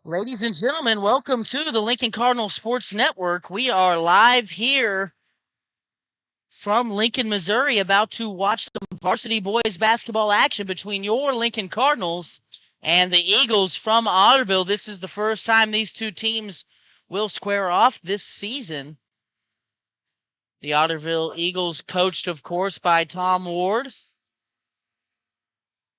Ladies and gentlemen, welcome to the Lincoln Cardinal Sports Network. We are live here from Lincoln, Missouri, about to watch some varsity boys basketball action between your Lincoln Cardinals and the Eagles from Otterville. This is the first time these two teams will square off this season. The Otterville Eagles, coached, of course, by Tom Ward.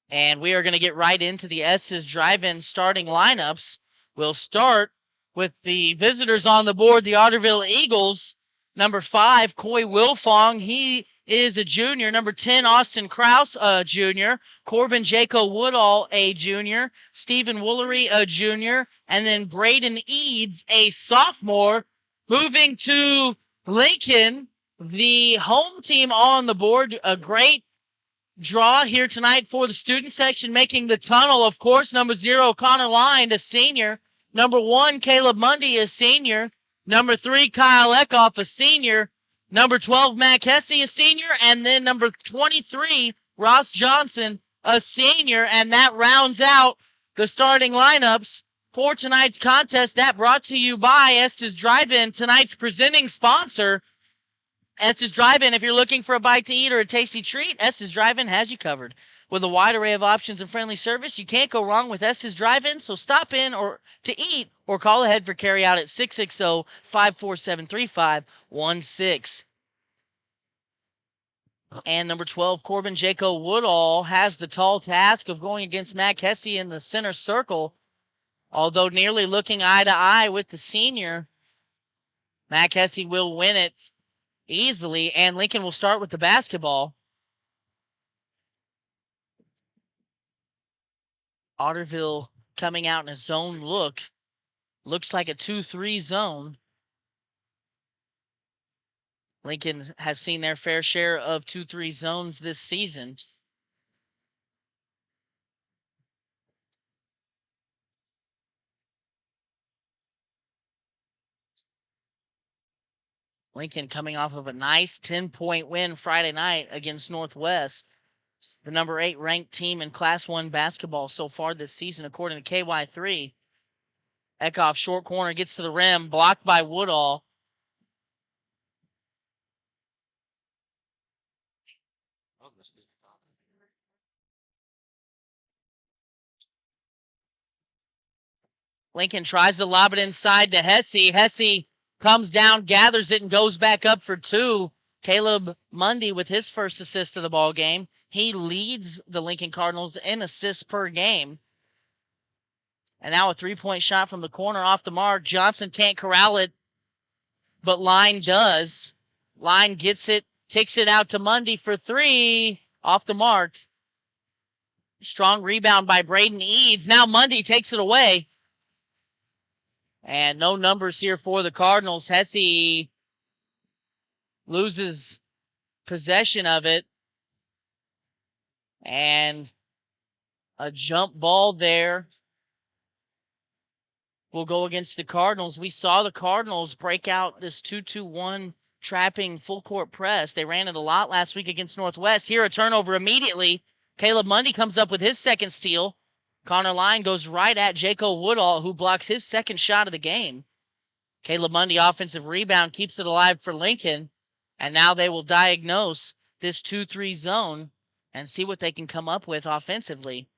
And we are going to get right into the Estes Drive-In starting lineups. We'll start with the visitors on the board, the Otterville Eagles. Number 5, Coy Wilfong. He is a junior. Number 10, Austin Krause, a junior. Corbin Jaco Woodall, a junior. Stephen Woolery, a junior. And then Braden Eads, a sophomore. Moving to Lincoln, the home team on the board. A great draw here tonight for the student section, making the tunnel, of course. Number 0, Connor Line, a senior. Number 1, Caleb Mundy, a senior. Number 3, Kyle Eckhoff, a senior. Number 12, Matt Hesse, a senior. And then number 23, Ross Johnson, a senior. And that rounds out the starting lineups for tonight's contest. That brought to you by Estes Drive-In, tonight's presenting sponsor. Estes Drive-In, if you're looking for a bite to eat or a tasty treat, Estes Drive-In has you covered. With a wide array of options and friendly service, you can't go wrong with Estes Drive-In, so stop in or to eat or call ahead for carryout at 660-547-3516. And number 12, Corbin Jaco Woodall has the tall task of going against Matt Hesse in the center circle. Although nearly looking eye to eye with the senior, Matt Hesse will win it easily, and Lincoln will start with the basketball. Otterville coming out in a zone look. Looks like a 2-3 zone. Lincoln has seen their fair share of 2-3 zones this season. Lincoln coming off of a nice 10-point win Friday night against Northwest, the number 8 ranked team in Class 1 basketball so far this season, according to KY3. Eckhoff, short corner, gets to the rim, blocked by Woodall. Lincoln tries to lob it inside to Hesse. Hesse comes down, gathers it, and goes back up for 2. Caleb Mundy with his first assist of the ball game. He leads the Lincoln Cardinals in assists per game. And now a 3-point shot from the corner off the mark. Johnson can't corral it, but Line does. Line gets it, kicks it out to Mundy for 3, off the mark. Strong rebound by Braden Eads. Now Mundy takes it away. And no numbers here for the Cardinals. Hesse loses possession of it. And a jump ball there will go against the Cardinals. We saw the Cardinals break out this 2-2-1 trapping full court press. They ran it a lot last week against Northwest. Here a turnover immediately. Caleb Mundy comes up with his second steal. Connor Line goes right at Jaco Woodall, who blocks his second shot of the game. Caleb Mundy, offensive rebound, keeps it alive for Lincoln. And now they will diagnose this 2-3 zone and see what they can come up with offensively.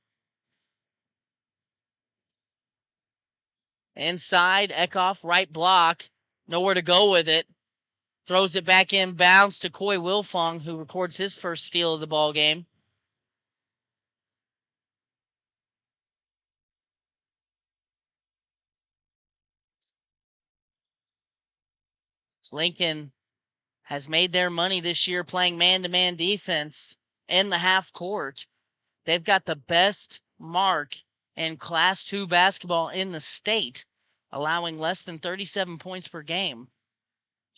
Inside, Eckhoff, right block. Nowhere to go with it. Throws it back in bounds to Coy Wilfong, who records his first steal of the ball game. Lincoln has made their money this year playing man-to-man defense in the half court. They've got the best mark in Class 2 basketball in the state, allowing less than 37 points per game.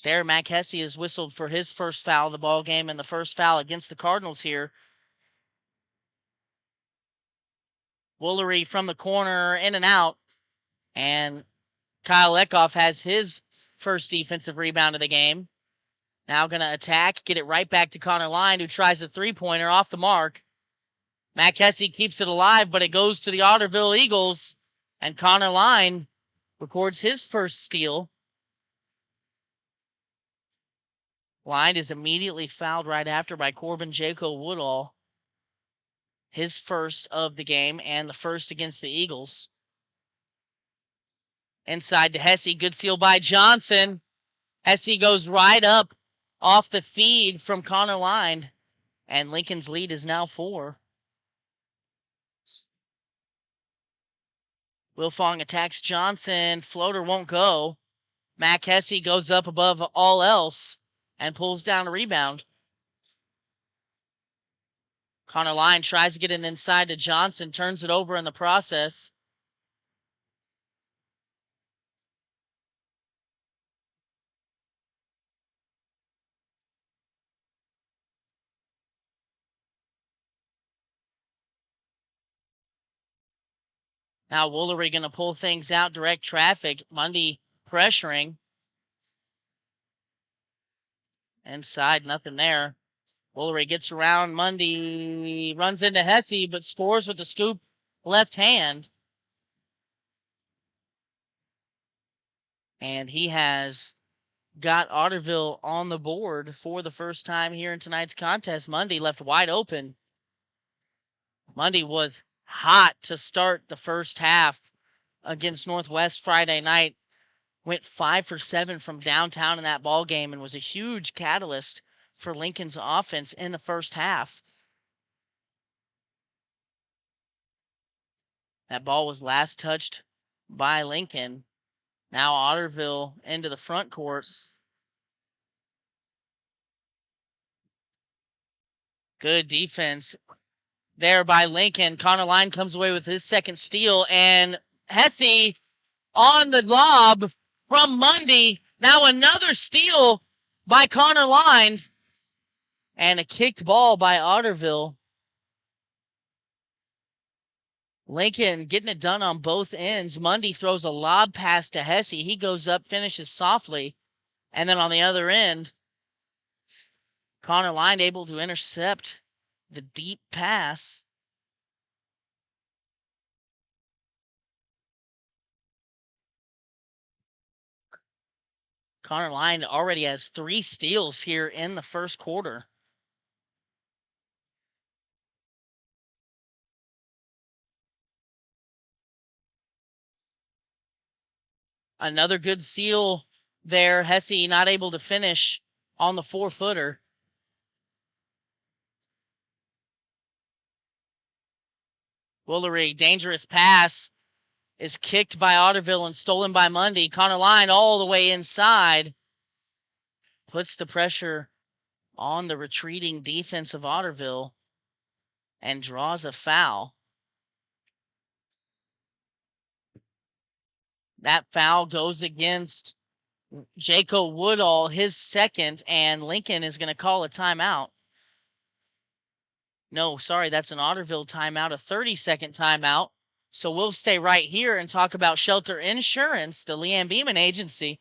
There, Matt Hesse is whistled for his first foul of the ball game and the first foul against the Cardinals here. Woolery from the corner, in and out. And Kyle Eckhoff has his first defensive rebound of the game. Now going to attack, get it right back to Connor Line, who tries a three-pointer off the mark. Matt Hesse keeps it alive, but it goes to the Otterville Eagles. And Connor Line records his first steal. Line is immediately fouled right after by Corbin Jaco Woodall. His first of the game and the first against the Eagles. Inside to Hesse. Good steal by Johnson. Hesse goes right up off the feed from Connor Line. And Lincoln's lead is now 4. Wilfong attacks Johnson. Floater won't go. Mac Hesse goes up above all else and pulls down a rebound. Connor Line tries to get it inside to Johnson. Turns it over in the process. Now Woolery going to pull things out, direct traffic. Mundy pressuring. Inside, nothing there. Woolery gets around Mundy, runs into Hesse, but scores with the scoop left hand. And he has got Otterville on the board for the first time here in tonight's contest. Mundy left wide open. Mundy was hot to start the first half against Northwest Friday night. Went 5 for 7 from downtown in that ball game and was a huge catalyst for Lincoln's offense in the first half. That ball was last touched by Lincoln. Now Otterville into the front court. Good defense there by Lincoln. Connor Line comes away with his second steal, and Hesse on the lob from Mundy. Now another steal by Connor Line, and a kicked ball by Otterville. Lincoln getting it done on both ends. Mundy throws a lob pass to Hesse. He goes up, finishes softly, and then on the other end, Connor Line able to intercept the deep pass. Connor Line already has 3 steals here in the first quarter. Another good steal there. Hesse not able to finish on the 4-footer. Woolery, dangerous pass is kicked by Otterville and stolen by Mundy. Connor Line all the way inside. Puts the pressure on the retreating defense of Otterville and draws a foul. That foul goes against Jaco Woodall, his second, and Lincoln is going to call a timeout. No, sorry, that's an Otterville timeout, a 30-second timeout. So we'll stay right here and talk about Shelter Insurance, the Leanne Beeman Agency.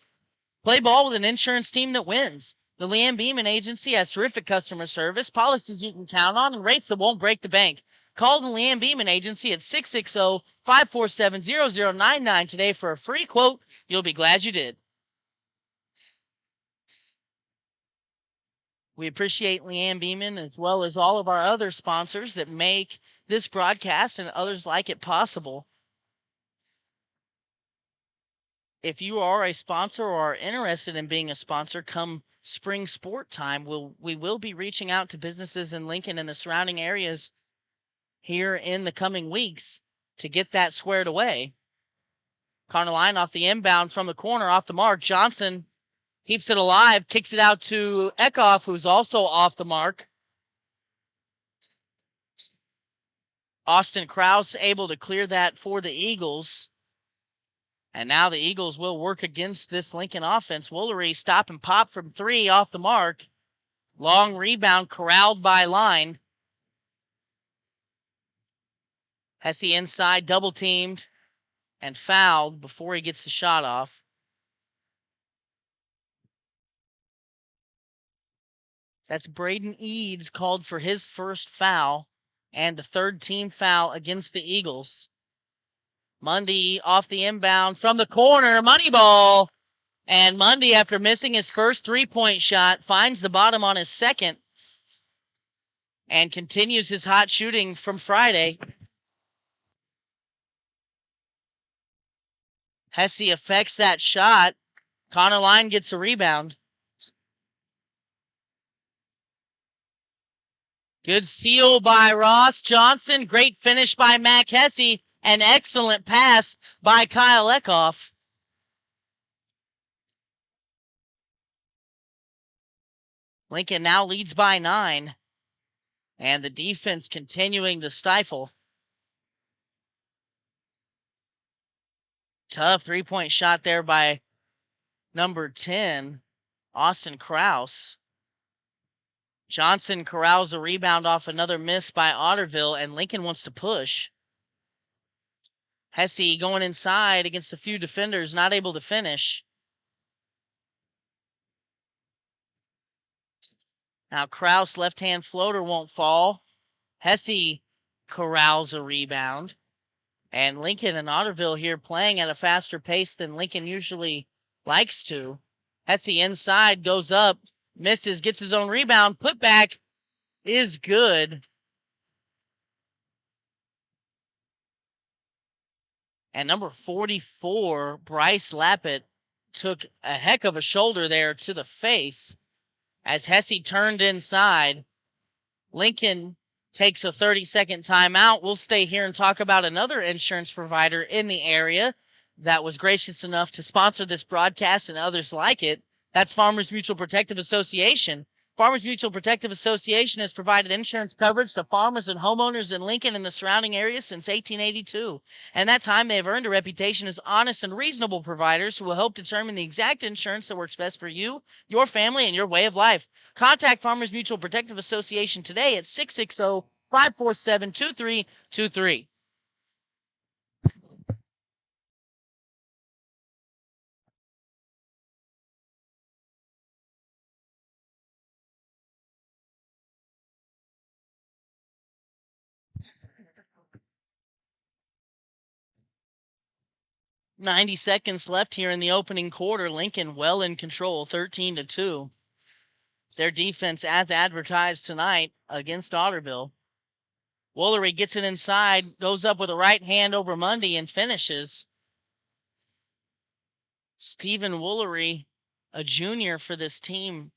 Play ball with an insurance team that wins. The Leanne Beeman Agency has terrific customer service, policies you can count on, and rates that won't break the bank. Call the Leanne Beeman Agency at 660-547-0099 today for a free quote. You'll be glad you did. We appreciate Leanne Beeman as well as all of our other sponsors that make this broadcast and others like it possible. If you are a sponsor or are interested in being a sponsor, come spring sport time, we will be reaching out to businesses in Lincoln and the surrounding areas here in the coming weeks to get that squared away. Connor Line off the inbound from the corner, off the mark. Johnson keeps it alive, kicks it out to Eckhoff, who's also off the mark. Austin Krause able to clear that for the Eagles. And now the Eagles will work against this Lincoln offense. Woolery stop and pop from 3 off the mark. Long rebound corralled by Line. Hesse inside, double teamed and fouled before he gets the shot off. That's Braden Eads called for his first foul and the third team foul against the Eagles. Mundy off the inbound from the corner, money ball. And Mundy, after missing his first three-point shot, finds the bottom on his second and continues his hot shooting from Friday. Hesse affects that shot. Connor Line gets a rebound. Good steal by Ross Johnson. Great finish by Mac Hesse. An excellent pass by Kyle Eckhoff. Lincoln now leads by 9. And the defense continuing to stifle. Tough three-point shot there by number 10, Austin Krause. Johnson corrals a rebound off another miss by Otterville, and Lincoln wants to push. Hesse going inside against a few defenders, not able to finish. Now Krause, left-hand floater won't fall. Hesse corrals a rebound. And Lincoln and Otterville here playing at a faster pace than Lincoln usually likes to. Hesse inside, goes up, misses, gets his own rebound. Putback is good. And number 44, Bryce Lappet, took a heck of a shoulder there to the face as Hesse turned inside. Lincoln takes a 30-second timeout. We'll stay here and talk about another insurance provider in the area that was gracious enough to sponsor this broadcast and others like it. That's Farmers Mutual Protective Association. Farmers Mutual Protective Association has provided insurance coverage to farmers and homeowners in Lincoln and the surrounding areas since 1882. And that time they have earned a reputation as honest and reasonable providers who will help determine the exact insurance that works best for you, your family, and your way of life. Contact Farmers Mutual Protective Association today at 660-547-2323. 90 seconds left here in the opening quarter. Lincoln well in control, 13-2. Their defense as advertised tonight against Otterville. Woolery gets it inside, goes up with a right hand over Mundy and finishes. Stephen Woolery, a junior for this team.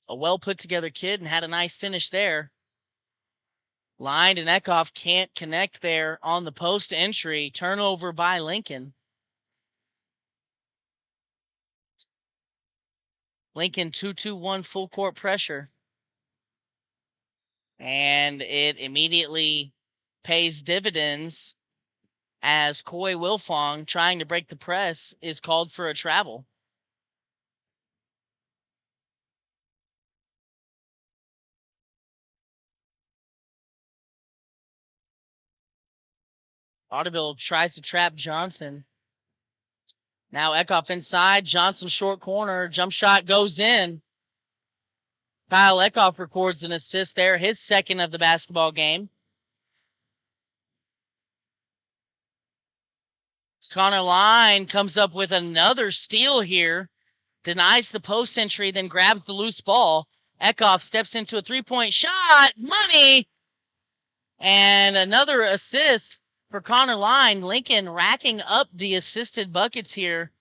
A well put together kid and had a nice finish there. Lined and Eckhoff can't connect there on the post entry. Turnover by Lincoln. Lincoln 2-2-1 full court pressure. And it immediately pays dividends as Coy Wilfong, trying to break the press, is called for a travel. Otterville tries to trap Johnson. Now Eckhoff inside. Johnson short corner. Jump shot goes in. Kyle Eckhoff records an assist there, his second of the basketball game. Connor Line comes up with another steal here. Denies the post entry, then grabs the loose ball. Eckhoff steps into a three-point shot. Money! And another assist for Connor Line. Lincoln racking up the assisted buckets here.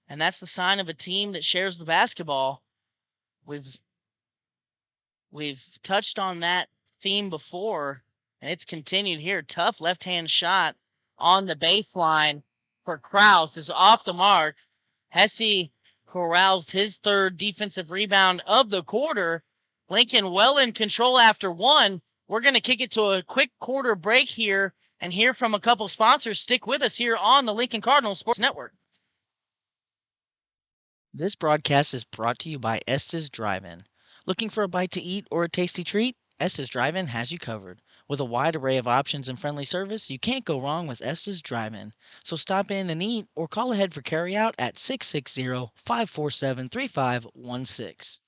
And that's the sign of a team that shares the basketball. We've touched on that theme before, and it's continued here. Tough left-hand shot on the baseline for Krause is off the mark. Hesse corrals his third defensive rebound of the quarter. Lincoln well in control after one. We're going to kick it to a quick quarter break here and hear from a couple sponsors. Stick with us here on the Lincoln Cardinals Sports Network. This broadcast is brought to you by Estes Drive-In. Looking for a bite to eat or a tasty treat? Estes Drive-In has you covered. With a wide array of options and friendly service, you can't go wrong with Estes Drive-In. So stop in and eat or call ahead for carryout at 660-547-3516.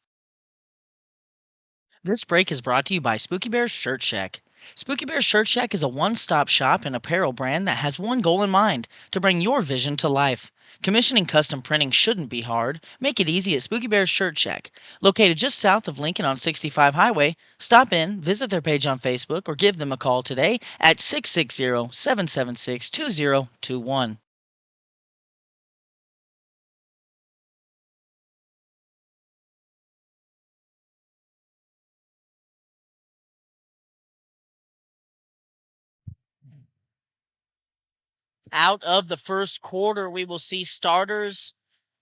This break is brought to you by Spooky Bear's Shirt Shack. Spooky Bear Shirt Shack is a one-stop shop and apparel brand that has one goal in mind: to bring your vision to life. Commissioning custom printing shouldn't be hard. Make it easy at Spooky Bear Shirt Shack. Located just south of Lincoln on 65 Highway, stop in, visit their page on Facebook, or give them a call today at 660-776-2021. Out of the first quarter, we will see starters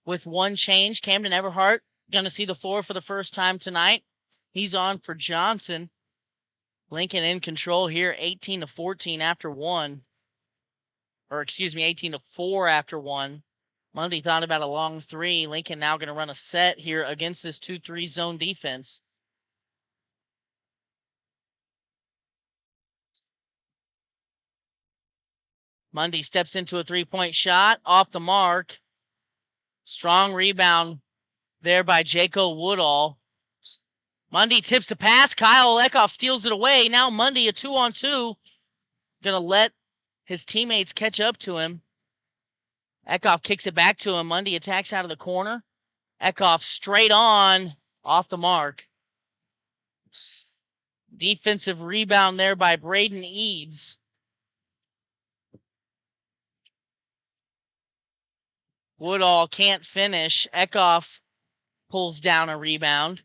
with one change. Camden Everhart going to see the floor for the first time tonight. He's on for Johnson. Lincoln in control here, 18-14 after one. Or excuse me, 18-4 after one. Mundy thought about a long three. Lincoln now going to run a set here against this 2-3 zone defense. Mundy steps into a three-point shot, off the mark. Strong rebound there by Jaco Woodall. Mundy tips the pass. Kyle Eckhoff steals it away. Now Mundy a 2-on-2. Going to let his teammates catch up to him. Eckhoff kicks it back to him. Mundy attacks out of the corner. Eckhoff straight on, off the mark. Defensive rebound there by Braden Eads. Woodall can't finish. Eckhoff pulls down a rebound.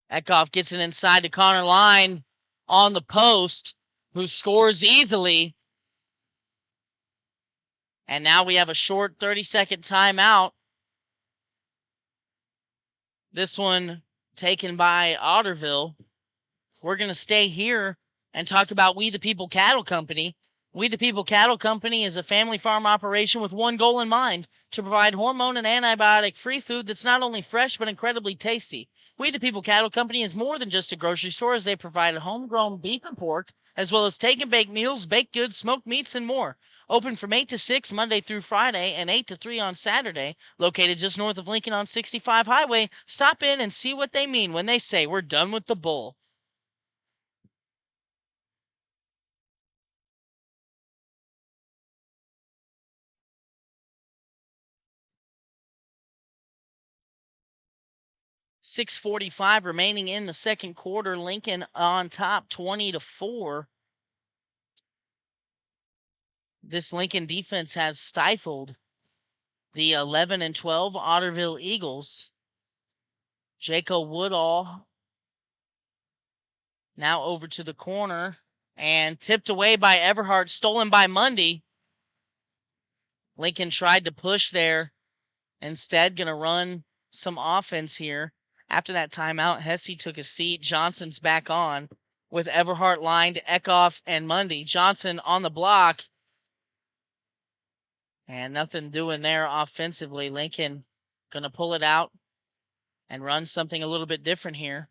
Eckhoff gets it inside to Connor Line on the post, who scores easily. And now we have a short 30-second timeout. This one taken by Otterville. We're going to stay here and talk about We the People Cattle Company. We the People Cattle Company is a family farm operation with one goal in mind: to provide hormone and antibiotic-free food that's not only fresh but incredibly tasty. We the People Cattle Company is more than just a grocery store, as they provide homegrown beef and pork, as well as take and bake meals, baked goods, smoked meats, and more. Open from 8 to 6 Monday through Friday and 8 to 3 on Saturday. Located just north of Lincoln on 65 Highway. Stop in and see what they mean when they say we're done with the bull. .645 remaining in the second quarter. Lincoln on top, 20-4. This Lincoln defense has stifled the 11-12 Otterville Eagles. Jaco Woodall now over to the corner and tipped away by Everhart, stolen by Mundy. Lincoln tried to push there. Instead, going to run some offense here. After that timeout, Hesse took a seat. Johnson's back on with Everhart lined, Eckhoff, and Mundy. Johnson on the block. And nothing doing there offensively. Lincoln going to pull it out and run something a little bit different here.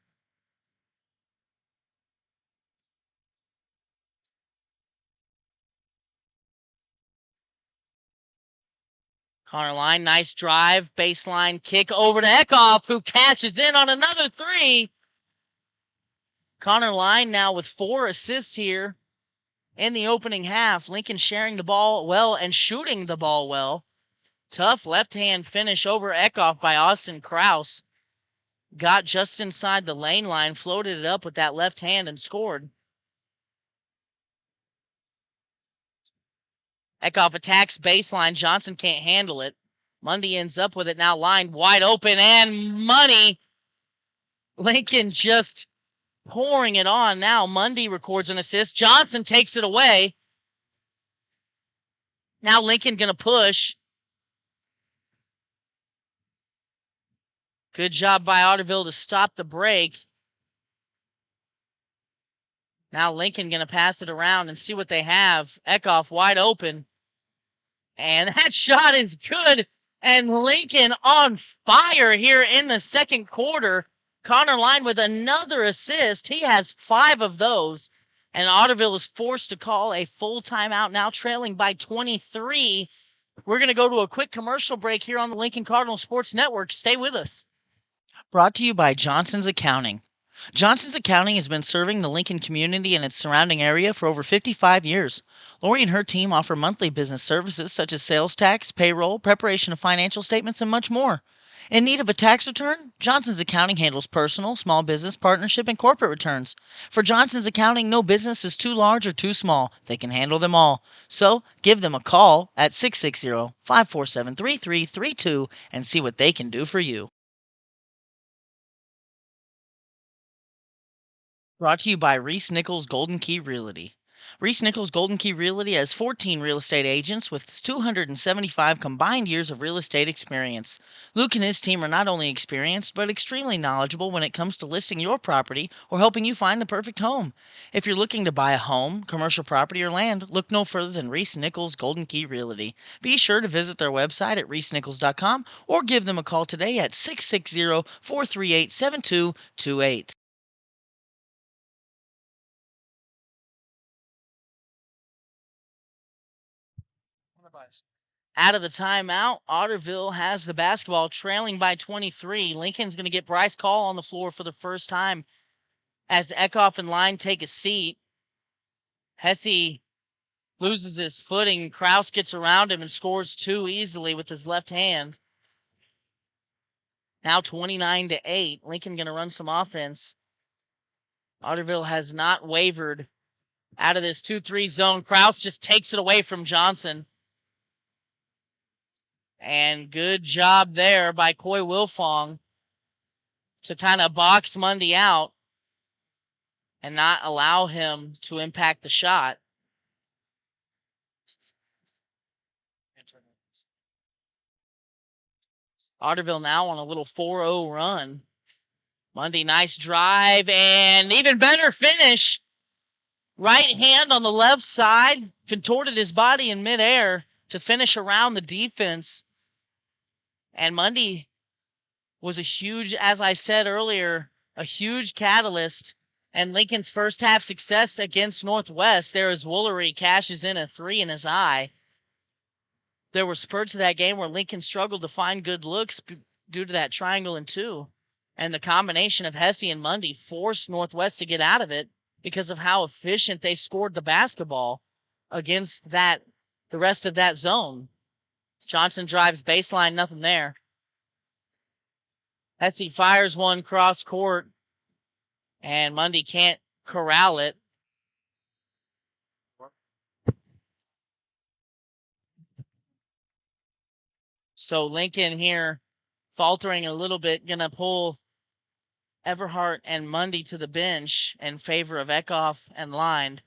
Connor Line, nice drive, baseline kick over to Eckhoff, who cashes in on another three. Connor Line now with 4 assists here in the opening half. Lincoln sharing the ball well and shooting the ball well. Tough left-hand finish over Eckhoff by Austin Krause. Got just inside the lane line, floated it up with that left hand and scored. Eckhoff attacks baseline. Johnson can't handle it. Mundy ends up with it now, lined wide open, and money. Lincoln just pouring it on now. Mundy records an assist. Johnson takes it away. Now Lincoln going to push. Good job by Otterville to stop the break. Now Lincoln going to pass it around and see what they have. Eckhoff wide open. And that shot is good. And Lincoln on fire here in the second quarter. Connor Line with another assist. He has 5 of those. And Otterville is forced to call a full timeout, now trailing by 23. We're going to go to a quick commercial break here on the Lincoln Cardinal Sports Network. Stay with us. Brought to you by Johnson's Accounting. Johnson's Accounting has been serving the Lincoln community and its surrounding area for over 55 years. Lori and her team offer monthly business services such as sales tax, payroll, preparation of financial statements, and much more. In need of a tax return? Johnson's Accounting handles personal, small business, partnership, and corporate returns. For Johnson's Accounting, no business is too large or too small. They can handle them all. So give them a call at 660-547-3332 and see what they can do for you. Brought to you by Reese Nichols Golden Key Realty. Reese Nichols Golden Key Realty has 14 real estate agents with 275 combined years of real estate experience. Luke and his team are not only experienced, but extremely knowledgeable when it comes to listing your property or helping you find the perfect home. If you're looking to buy a home, commercial property, or land, look no further than Reese Nichols Golden Key Realty. Be sure to visit their website at reesenichols.com or give them a call today at 660-438-7228. Out of the timeout, Otterville has the basketball trailing by 23. Lincoln's going to get Bryce Call on the floor for the first time as Eckhoff and Line take a seat. Hesse loses his footing. Kraus gets around him and scores two easily with his left hand. Now 29-8. Lincoln going to run some offense. Otterville has not wavered out of this 2-3 zone. Kraus just takes it away from Johnson. And good job there by Coy Wilfong to kind of box Mundy out and not allow him to impact the shot. Otterville now on a little 4-0 run. Mundy, nice drive and even better finish. Right hand on the left side, contorted his body in midair to finish around the defense. And Mundy was a huge, as I said earlier, a huge catalyst and Lincoln's first half success against Northwest. There as Woolery cashes in a three in his eye. There were spurts of that game where Lincoln struggled to find good looks due to that triangle and two. And the combination of Hesse and Mundy forced Northwest to get out of it because of how efficient they scored the basketball against the rest of that zone. Johnson drives baseline, nothing there. Hesse fires one cross court, and Mundy can't corral it. So Lincoln here faltering a little bit, going to pull Everhart and Mundy to the bench in favor of Eckhoff and Line.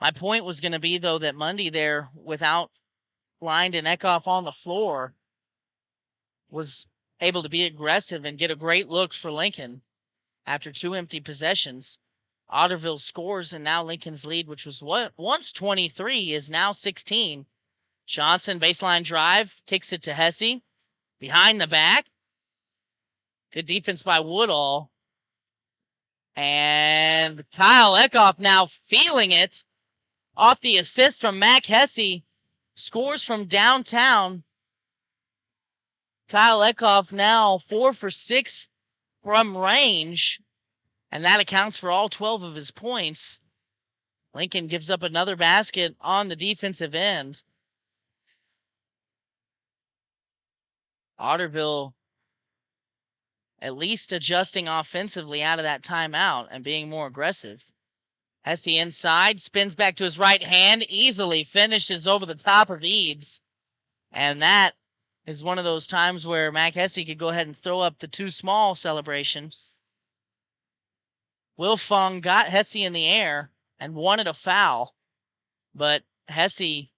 My point was going to be, though, that Mundy there, without Line and Eckhoff on the floor, was able to be aggressive and get a great look for Lincoln after two empty possessions. Otterville scores, and now Lincoln's lead, which was once 23, is now 16. Johnson, baseline drive, kicks it to Hesse. Behind the back. Good defense by Woodall. And Kyle Eckhoff now feeling it. Off the assist from Mac Hesse. Scores from downtown. Kyle Eckhoff now 4 for 6 from range. And that accounts for all 12 of his points. Lincoln gives up another basket on the defensive end. Otterville at least adjusting offensively out of that timeout and being more aggressive. Hesse inside, spins back to his right hand, easily finishes over the top of Eads. And that is one of those times where Mac Hesse could go ahead and throw up the too small celebration. Wilfong got Hesse in the air and wanted a foul, but Hesse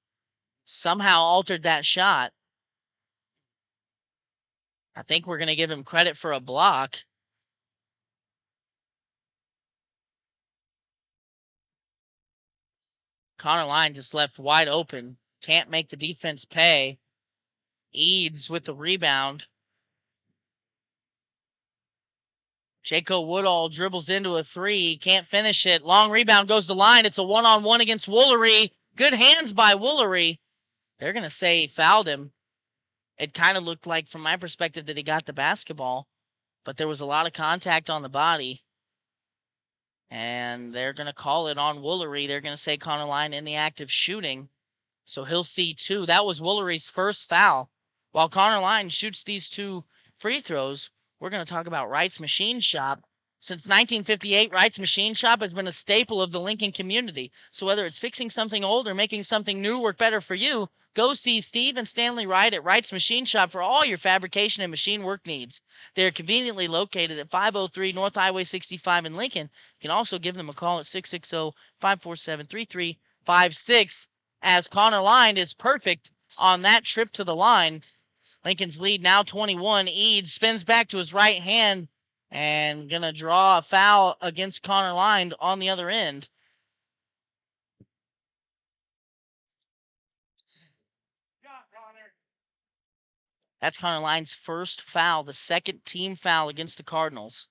somehow altered that shot. I think we're going to give him credit for a block. Connor Line just left wide open. Can't make the defense pay. Eads with the rebound. Jaco Woodall dribbles into a three. Can't finish it. Long rebound goes to Line. It's a one-on-one against Woolery. Good hands by Woolery. They're going to say he fouled him. It kind of looked like, from my perspective, that he got the basketball, but there was a lot of contact on the body. And they're going to call it on Woolery. They're going to say Connor Line in the act of shooting. So he'll see 2. That was Woolery's first foul. While Connor Line shoots these 2 free throws, we're going to talk about Wright's Machine Shop. Since 1958, Wright's Machine Shop has been a staple of the Lincoln community. So whether it's fixing something old or making something new work better for you, go see Steve and Stanley Wright at Wright's Machine Shop for all your fabrication and machine work needs. They're conveniently located at 503 North Highway 65 in Lincoln. You can also give them a call at 660-547-3356, as Connor Line is perfect on that trip to the line. Lincoln's lead now 21. Eads spins back to his right hand and going to draw a foul against Connor Line on the other end. That's Connor Line's first foul, the second team foul against the Cardinals.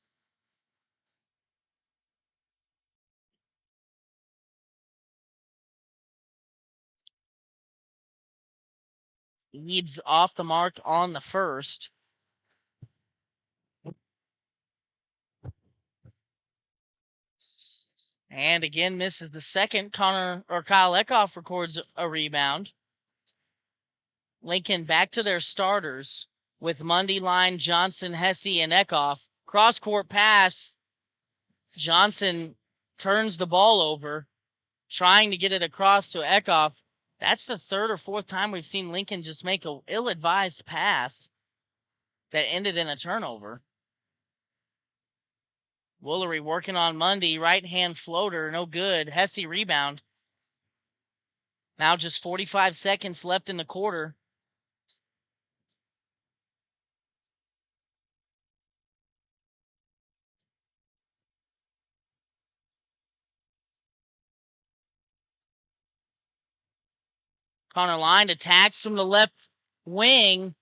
Eads off the mark on the first. And again misses the second. Kyle Eckhoff records a rebound. Lincoln back to their starters with Mundy, Line, Johnson, Hesse, and Eckhoff. Cross-court pass. Johnson turns the ball over, trying to get it across to Eckhoff. That's the 3rd or 4th time we've seen Lincoln just make an ill-advised pass that ended in a turnover. Woolery working on Mundy. Right-hand floater, no good. Hesse rebound. Now just 45 seconds left in the quarter. Connor Line attacks from the left wing,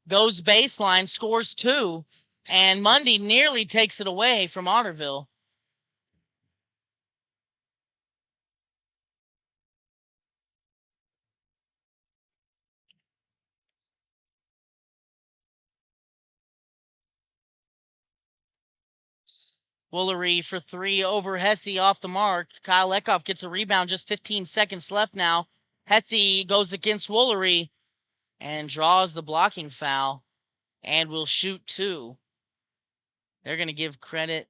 goes baseline, scores 2, and Mundy nearly takes it away from Otterville. Woolery for 3 over Hesse off the mark. Kyle Eckhoff gets a rebound, just 15 seconds left now. Hesse goes against Woolery and draws the blocking foul and will shoot 2. They're going to give credit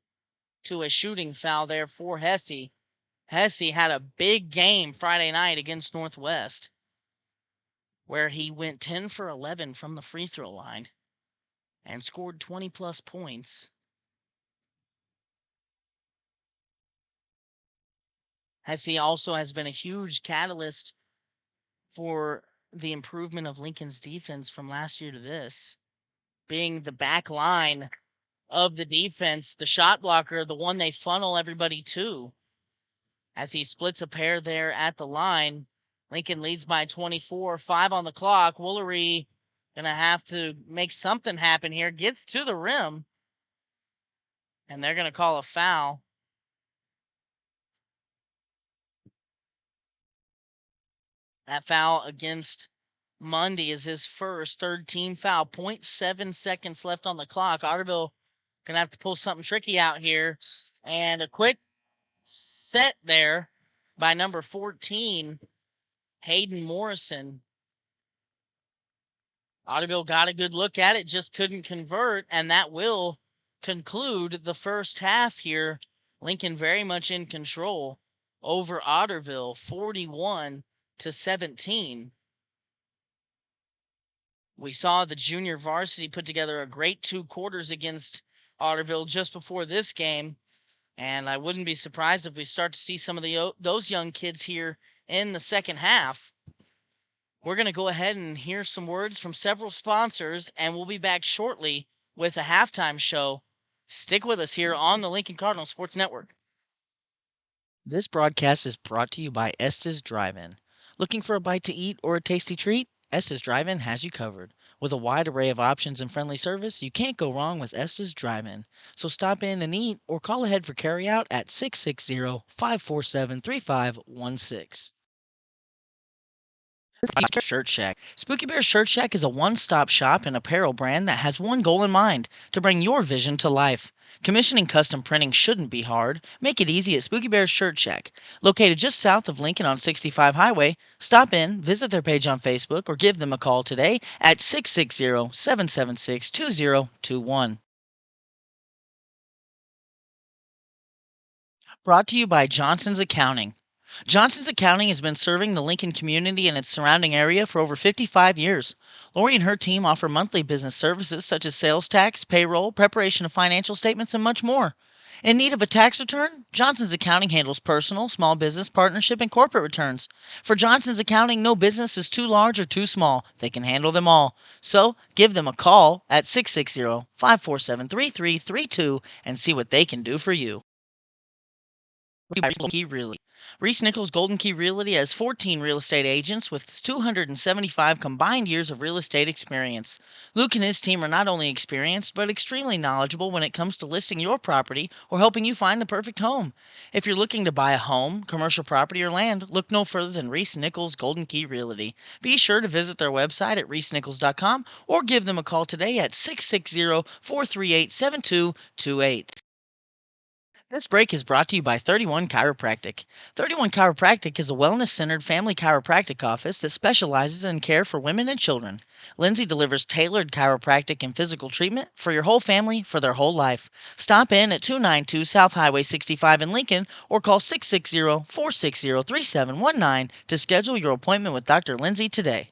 to a shooting foul there for Hesse. Hesse had a big game Friday night against Northwest, where he went 10 for 11 from the free throw line and scored 20-plus points. Hesse also has been a huge catalyst for the improvement of Lincoln's defense from last year to this, being the back line of the defense, the shot blocker, the one they funnel everybody to. As he splits a pair there at the line, Lincoln leads by 24, 5 on the clock. Woolery going to have to make something happen here. Gets to the rim, and they're going to call a foul. That foul against Mundy is his first, 3rd team foul. 0.7 seconds left on the clock. Otterville going to have to pull something tricky out here. And a quick set there by number 14, Hayden Morrison. Otterville got a good look at it, just couldn't convert, and that will conclude the first half here. Lincoln very much in control over Otterville, 41-17. We saw the junior varsity put together a great 2 quarters against Otterville just before this game, and I wouldn't be surprised if we start to see some of those young kids here in the second half. We're going to go ahead and hear some words from several sponsors, and we'll be back shortly with a halftime show. Stick with us here on the Lincoln Cardinal Sports Network. This broadcast is brought to you by Estes Drive-In. Looking for a bite to eat or a tasty treat? Estes Drive-In has you covered. With a wide array of options and friendly service, you can't go wrong with Estes Drive-In. So stop in and eat or call ahead for carryout at 660-547-3516. Shirt Shack. Spooky Bear Shirt Shack is a one-stop shop and apparel brand that has one goal in mind: to bring your vision to life. Commissioning custom printing shouldn't be hard. Make it easy at Spooky Bear Shirt Shack. Located just south of Lincoln on 65 Highway, stop in, visit their page on Facebook, or give them a call today at 660-776-2021. Brought to you by Johnson's Accounting. Johnson's Accounting has been serving the Lincoln community and its surrounding area for over 55 years. Lori and her team offer monthly business services such as sales tax, payroll, preparation of financial statements, and much more. In need of a tax return? Johnson's Accounting handles personal, small business, partnership, and corporate returns. For Johnson's Accounting, no business is too large or too small. They can handle them all. So give them a call at 660-547-3332 and see what they can do for you. Key Realty. Reese Nichols Golden Key Realty has 14 real estate agents with 275 combined years of real estate experience. Luke and his team are not only experienced, but extremely knowledgeable when it comes to listing your property or helping you find the perfect home. If you're looking to buy a home, commercial property, or land, look no further than Reese Nichols Golden Key Realty. Be sure to visit their website at reesenichols.com or give them a call today at 660-438-7228. This break is brought to you by 31 Chiropractic. 31 Chiropractic is a wellness-centered family chiropractic office that specializes in care for women and children. Lindsay delivers tailored chiropractic and physical treatment for your whole family for their whole life. Stop in at 292 South Highway 65 in Lincoln or call 660-460-3719 to schedule your appointment with Dr. Lindsay today.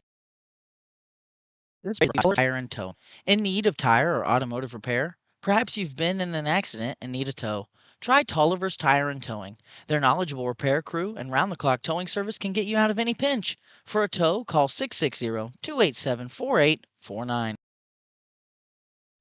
Tire and tow. In need of tire or automotive repair? Perhaps you've been in an accident and need a tow. Try Tolliver's Tire and Towing. Their knowledgeable repair crew and round-the-clock towing service can get you out of any pinch. For a tow, call 660-287-4849.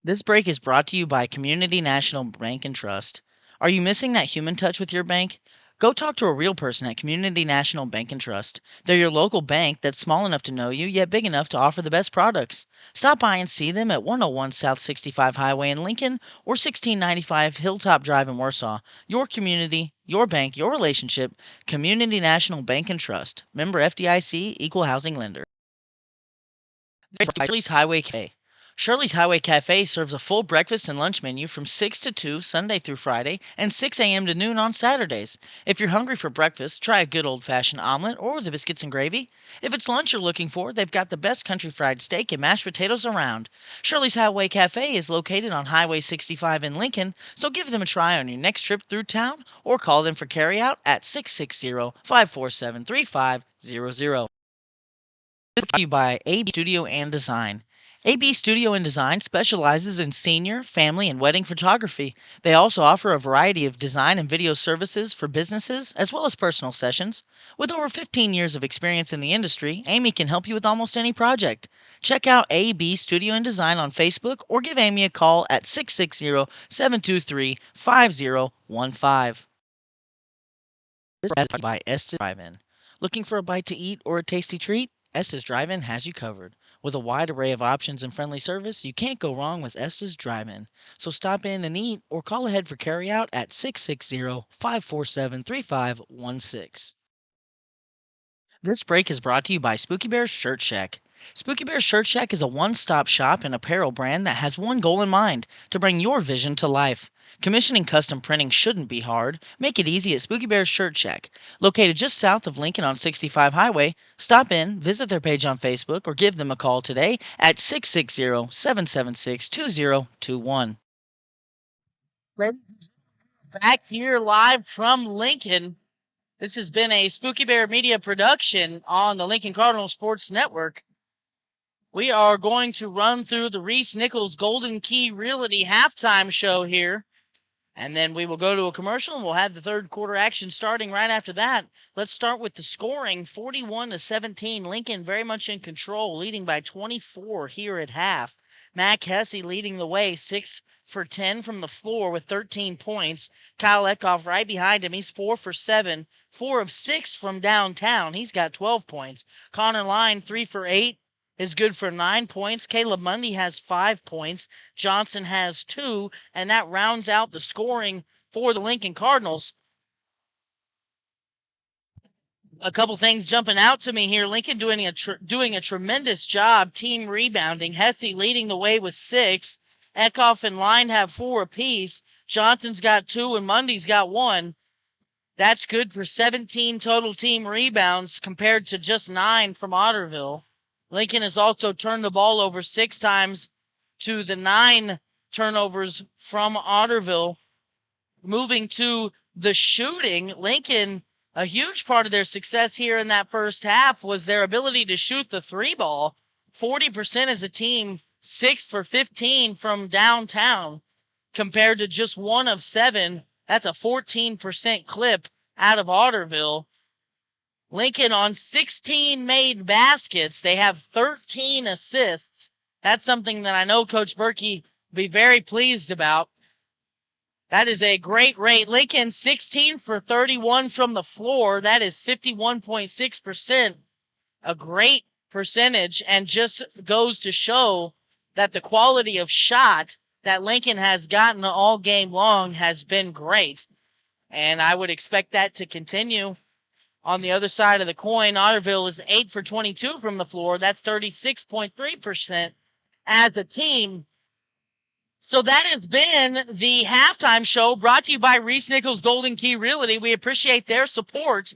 This break is brought to you by Community National Bank and Trust. Are you missing that human touch with your bank? Go talk to a real person at Community National Bank and Trust. They're your local bank that's small enough to know you, yet big enough to offer the best products. Stop by and see them at 101 South 65 Highway in Lincoln or 1695 Hilltop Drive in Warsaw. Your community, your bank, your relationship. Community National Bank and Trust. Member FDIC, Equal Housing Lender. Shirley's Highway Cafe. Shirley's Highway Cafe serves a full breakfast and lunch menu from 6 to 2 Sunday through Friday and 6 a.m. to noon on Saturdays. If you're hungry for breakfast, try a good old-fashioned omelet or the biscuits and gravy. If it's lunch you're looking for, they've got the best country fried steak and mashed potatoes around. Shirley's Highway Cafe is located on Highway 65 in Lincoln, so give them a try on your next trip through town or call them for carryout at 660-547-3500. Brought to you by AB Studio and Design. AB Studio and Design specializes in senior, family, and wedding photography. They also offer a variety of design and video services for businesses as well as personal sessions. With over 15 years of experience in the industry, Amy can help you with almost any project. Check out AB Studio and Design on Facebook or give Amy a call at 660-723-5015. This is by Estes Drive-In. Looking for a bite to eat or a tasty treat? Estes Drive-In has you covered. With a wide array of options and friendly service, you can't go wrong with Estes Drive-In. So stop in and eat or call ahead for carryout at 660-547-3516. This break is brought to you by Spooky Bear Shirt Shack. Spooky Bear Shirt Shack is a one-stop shop and apparel brand that has one goal in mind: to bring your vision to life. Commissioning custom printing shouldn't be hard. Make it easy at Spooky Bear Shirt Shack. Located just south of Lincoln on 65 Highway, stop in, visit their page on Facebook, or give them a call today at 660-776-2021. Back here live from Lincoln. This has been a Spooky Bear Media production on the Lincoln Cardinal Sports Network. We are going to run through the Reese Nichols Golden Key Realty halftime show here. And then we will go to a commercial, and we'll have the third quarter action starting right after that. Let's start with the scoring, 41-17. Lincoln very much in control, leading by 24 here at half. Mac Hesse leading the way, 6 for 10 from the floor with 13 points. Kyle Eckhoff right behind him. He's 4 for 7, 4 of 6 from downtown. He's got 12 points. Connor Line, 3 for 8. Is good for 9 points. Caleb Mundy has 5 points. Johnson has 2, and that rounds out the scoring for the Lincoln Cardinals. A couple things jumping out to me here. Lincoln doing a tremendous job team rebounding. Hesse leading the way with 6. Eckhoff and Line have 4 apiece. Johnson's got 2 and Mundy's got 1. That's good for 17 total team rebounds compared to just 9 from Otterville. Lincoln has also turned the ball over 6 times to the 9 turnovers from Otterville. Moving to the shooting, Lincoln, a huge part of their success here in that first half was their ability to shoot the 3 ball. 40% as a team, 6 for 15 from downtown, compared to just 1 of 7. That's a 14% clip out of Otterville. Lincoln on 16 made baskets. They have 13 assists. That's something that I know Coach Berkey will be very pleased about. That is a great rate. Lincoln 16 for 31 from the floor. That is 51.6%. A great percentage, and just goes to show that the quality of shot that Lincoln has gotten all game long has been great. And I would expect that to continue. On the other side of the coin, Otterville is 8 for 22 from the floor. That's 36.3% as a team. So that has been the halftime show, brought to you by Reese Nichols Golden Key Realty. We appreciate their support.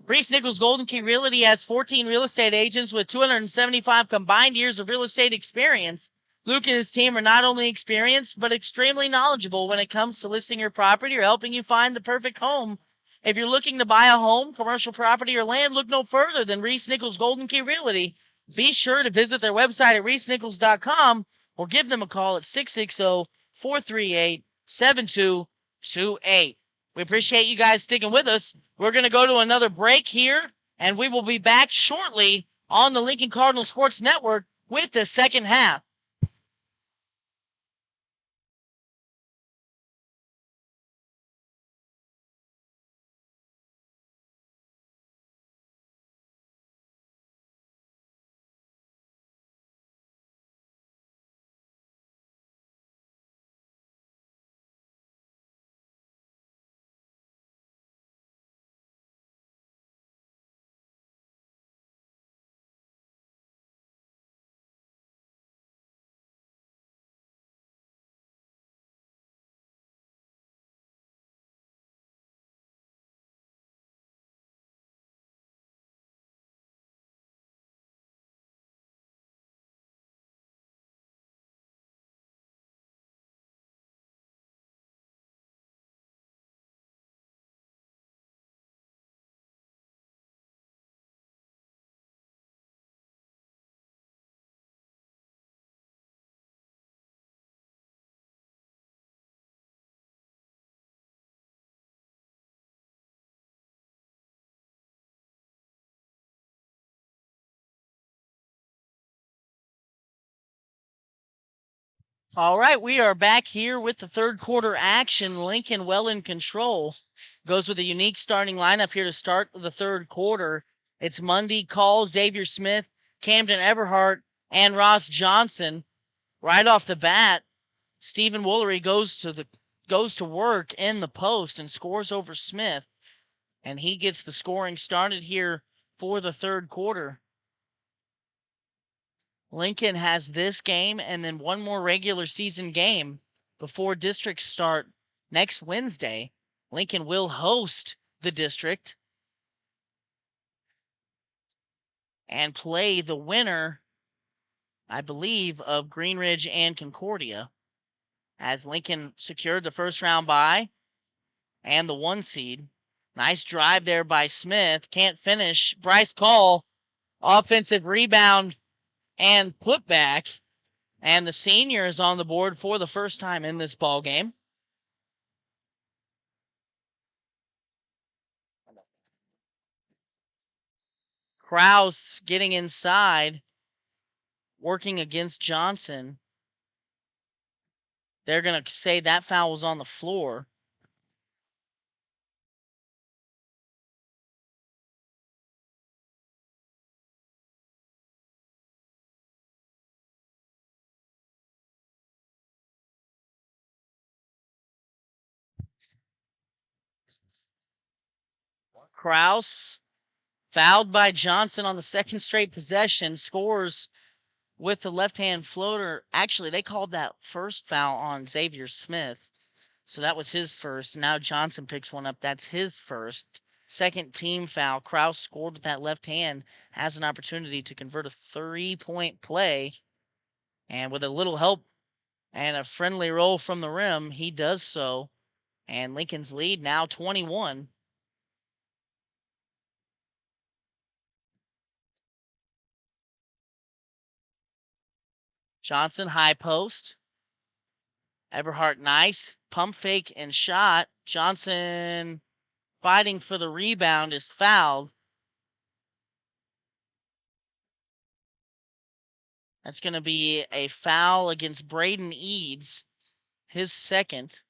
Reese Nichols Golden Key Realty has 14 real estate agents with 275 combined years of real estate experience. Luke and his team are not only experienced, but extremely knowledgeable when it comes to listing your property or helping you find the perfect home. If you're looking to buy a home, commercial property, or land, look no further than Reese Nichols Golden Key Realty. Be sure to visit their website at reesenichols.com or give them a call at 660-438-7228. We appreciate you guys sticking with us. We're going to go to another break here, and we will be back shortly on the Lincoln Cardinal Sports Network with the second half. All right, we are back here with the third quarter action. Lincoln well in control. Goes with a unique starting lineup here to start the third quarter. It's Mundy, Call, Xavier Smith, Camden Everhart, and Ross Johnson. Right off the bat, Stephen Woolery goes to work in the post and scores over Smith. And he gets the scoring started here for the third quarter. Lincoln has this game and then one more regular season game before districts start next Wednesday. Lincoln will host the district and play the winner, I believe, of Green Ridge and Concordia, as Lincoln secured the first round bye and the 1 seed. Nice drive there by Smith. Can't finish. Bryce Call, offensive rebound and putback. And the senior is on the board for the first time in this ball game. Kraus getting inside, working against Johnson. They're going to say that foul was on the floor. Kraus Fouled by Johnson on the second straight possession, scores with the left-hand floater. Actually, they called that first foul on Xavier Smith. So that was his first. Now Johnson picks one up. That's his first. Second team foul. Kraus scored with that left hand. Has an opportunity to convert a 3-point play. And with a little help and a friendly roll from the rim, he does so. And Lincoln's lead now 21. Johnson high post. Everhart nice. Pump fake and shot. Johnson fighting for the rebound is fouled. That's going to be a foul against Braden Eads, his second.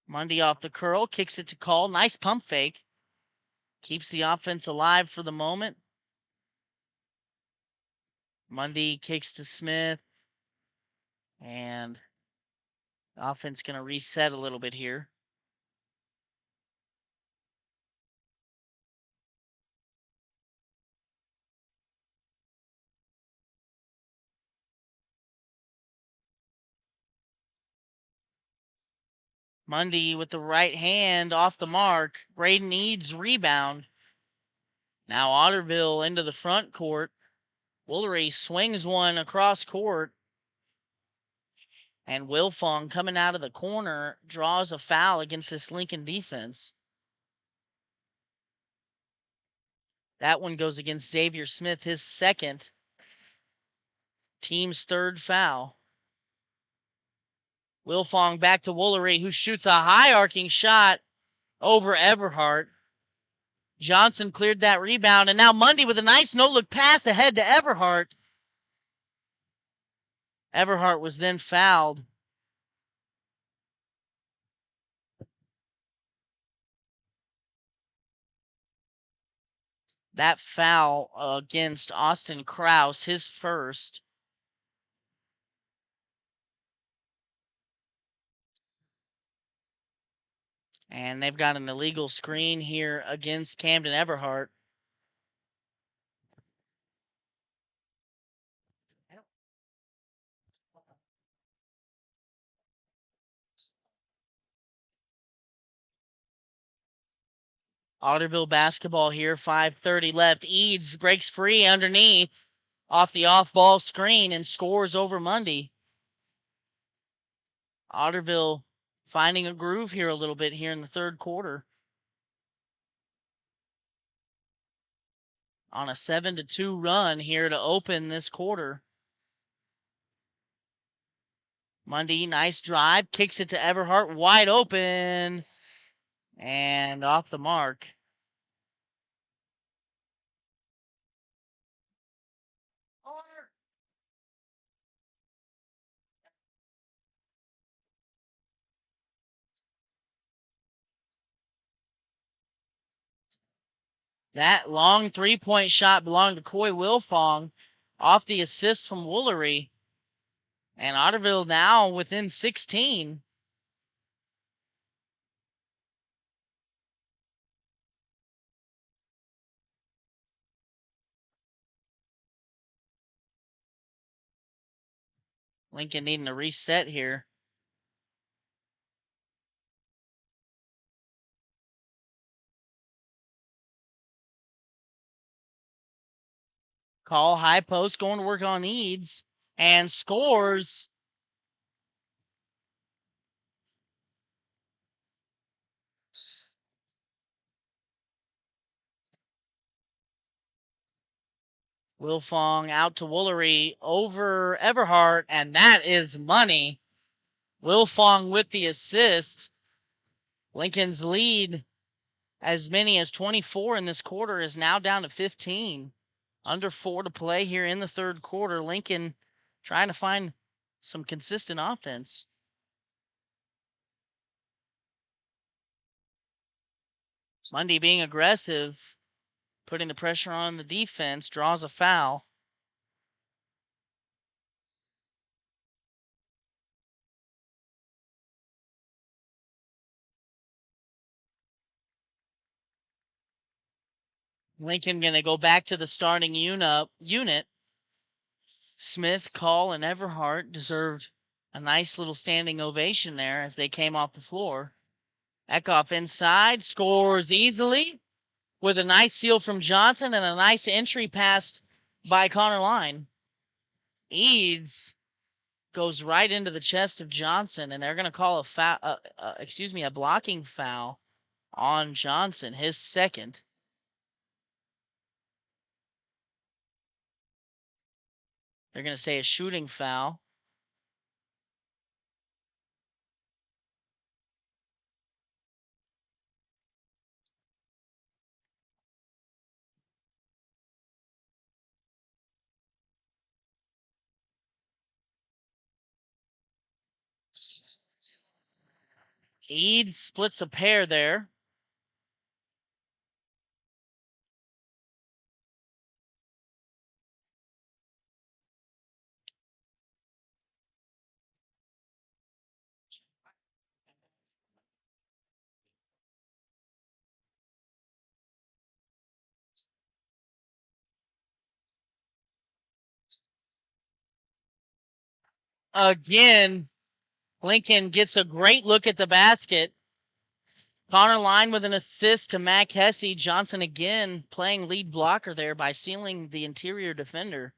Mundy off the curl, kicks it to Call. Nice pump fake. Keeps the offense alive for the moment. Mundy kicks to Smith. And the offense going to reset a little bit here. Mundy with the right hand off the mark. Braden Eads rebound. Now Otterville into the front court. Woolery swings one across court. And Wilfong coming out of the corner draws a foul against this Lincoln defense. That one goes against Xavier Smith, his second. Team's third foul. Wilfong back to Woolery, who shoots a high arcing shot over Everhart. Johnson cleared that rebound, and now Mundy with a nice no-look pass ahead to Everhart. Everhart was then fouled. That foul against Austin Kraus, his first. And they've got an illegal screen here against Camden Everhart. Otterville basketball here, 5:30 left. Eads breaks free underneath off the off-ball screen and scores over Mundy. Otterville finding a groove here a little bit here in the third quarter. On a 7-2 run here to open this quarter. Mundy, nice drive, kicks it to Everhart, wide open, and off the mark. That long three-point shot belonged to Coy Wilfong off the assist from Woolery. And Otterville now within 16. Lincoln needing a reset here. Call high post, going to work on Eads, and scores. Wilfong out to Woolery over Everhart, and that is money. Wilfong with the assist. Lincoln's lead, as many as 24 in this quarter, is now down to 15. Under 4 to play here in the third quarter. Lincoln trying to find some consistent offense. Mundy being aggressive, putting the pressure on the defense, draws a foul. Lincoln going to go back to the starting unit. Smith, Call, and Everhart deserved a nice little standing ovation there as they came off the floor. Eckhoff inside, scores easily with a nice steal from Johnson and a nice entry pass by Connor Line. Eads goes right into the chest of Johnson, and they're going to call a foul, a blocking foul on Johnson, his second. They're going to say a shooting foul. Eads splits a pair there. Again, Lincoln gets a great look at the basket. Connor Line with an assist to Mac Hesse. Johnson again playing lead blocker there by sealing the interior defender.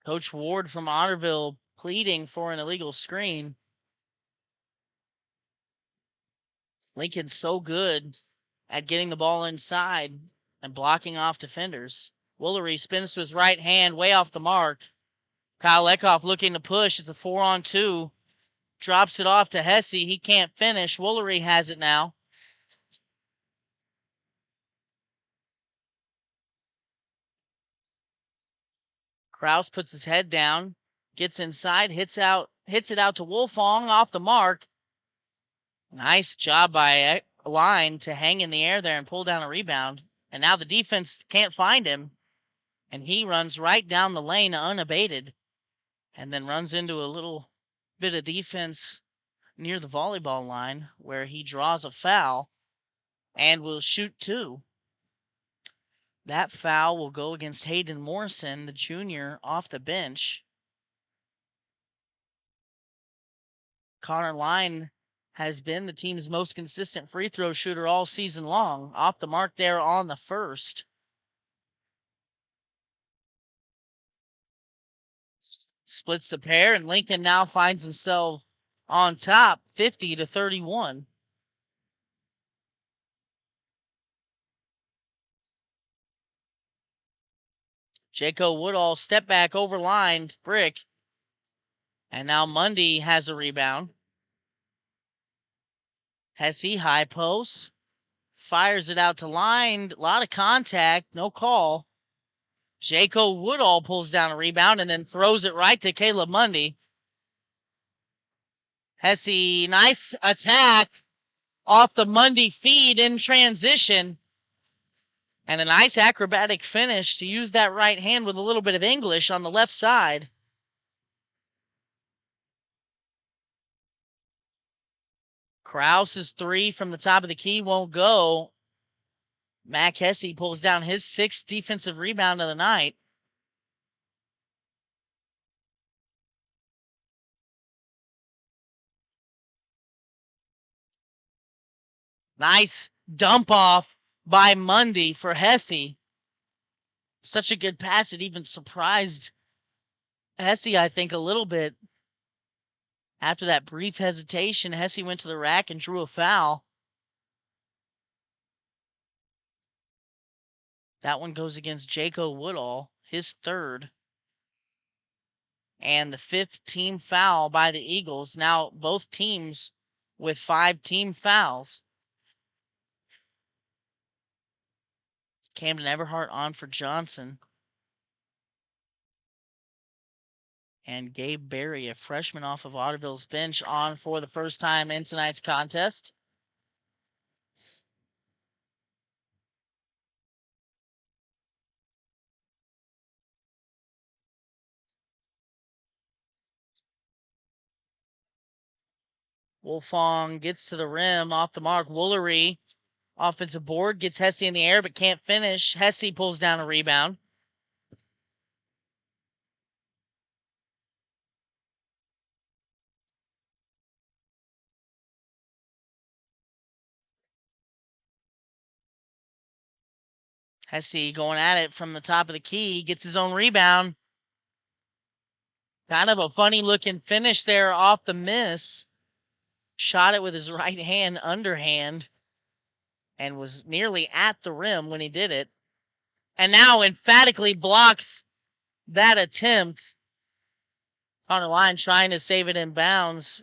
Coach Ward from Otterville pleading for an illegal screen. Lincoln's so good at getting the ball inside and blocking off defenders. Woolery spins to his right hand, way off the mark. Kyle Eckhoff looking to push. It's a 4-on-2. Drops it off to Hesse. He can't finish. Woolery has it now. Kraus puts his head down, gets inside, hits it out to Wolfong off the mark. Nice job by Line to hang in the air there and pull down a rebound. And now the defense can't find him. And he runs right down the lane unabated. And then runs into a little bit of defense near the volleyball line where he draws a foul and will shoot two. That foul will go against Hayden Morrison, the junior, off the bench. Connor Line has been the team's most consistent free throw shooter all season long. Off the mark there on the first. Splits the pair, and Lincoln now finds himself on top, 50-31. Jaco Woodall step back overlined brick. And now Mundy has a rebound. Hesse high post. Fires it out to Line. A lot of contact. No call. Jaco Woodall pulls down a rebound and then throws it right to Caleb Mundy. Hesse, nice attack off the Mundy feed in transition. And a nice acrobatic finish to use that right hand with a little bit of English on the left side. Krause's three from the top of the key won't go. Mac Hesse pulls down his sixth defensive rebound of the night. Nice dump off by Mundy for Hesse. Such a good pass, it even surprised Hesse, I think, a little bit. After that brief hesitation, Hesse went to the rack and drew a foul. That one goes against Jaco Woodall, his third. And the fifth team foul by the Eagles. Now both teams with 5 team fouls. Camden Everhart on for Johnson. And Gabe Berry, a freshman off of Otterville's bench, on for the first time in tonight's contest. Wolfong gets to the rim, off the mark. Woolery, offensive board, gets Hesse in the air but can't finish. Hesse pulls down a rebound. Hesse going at it from the top of the key, gets his own rebound. Kind of a funny looking finish there off the miss. Shot it with his right hand underhand and was nearly at the rim when he did it. And now emphatically blocks that attempt. On the line, trying to save it in bounds.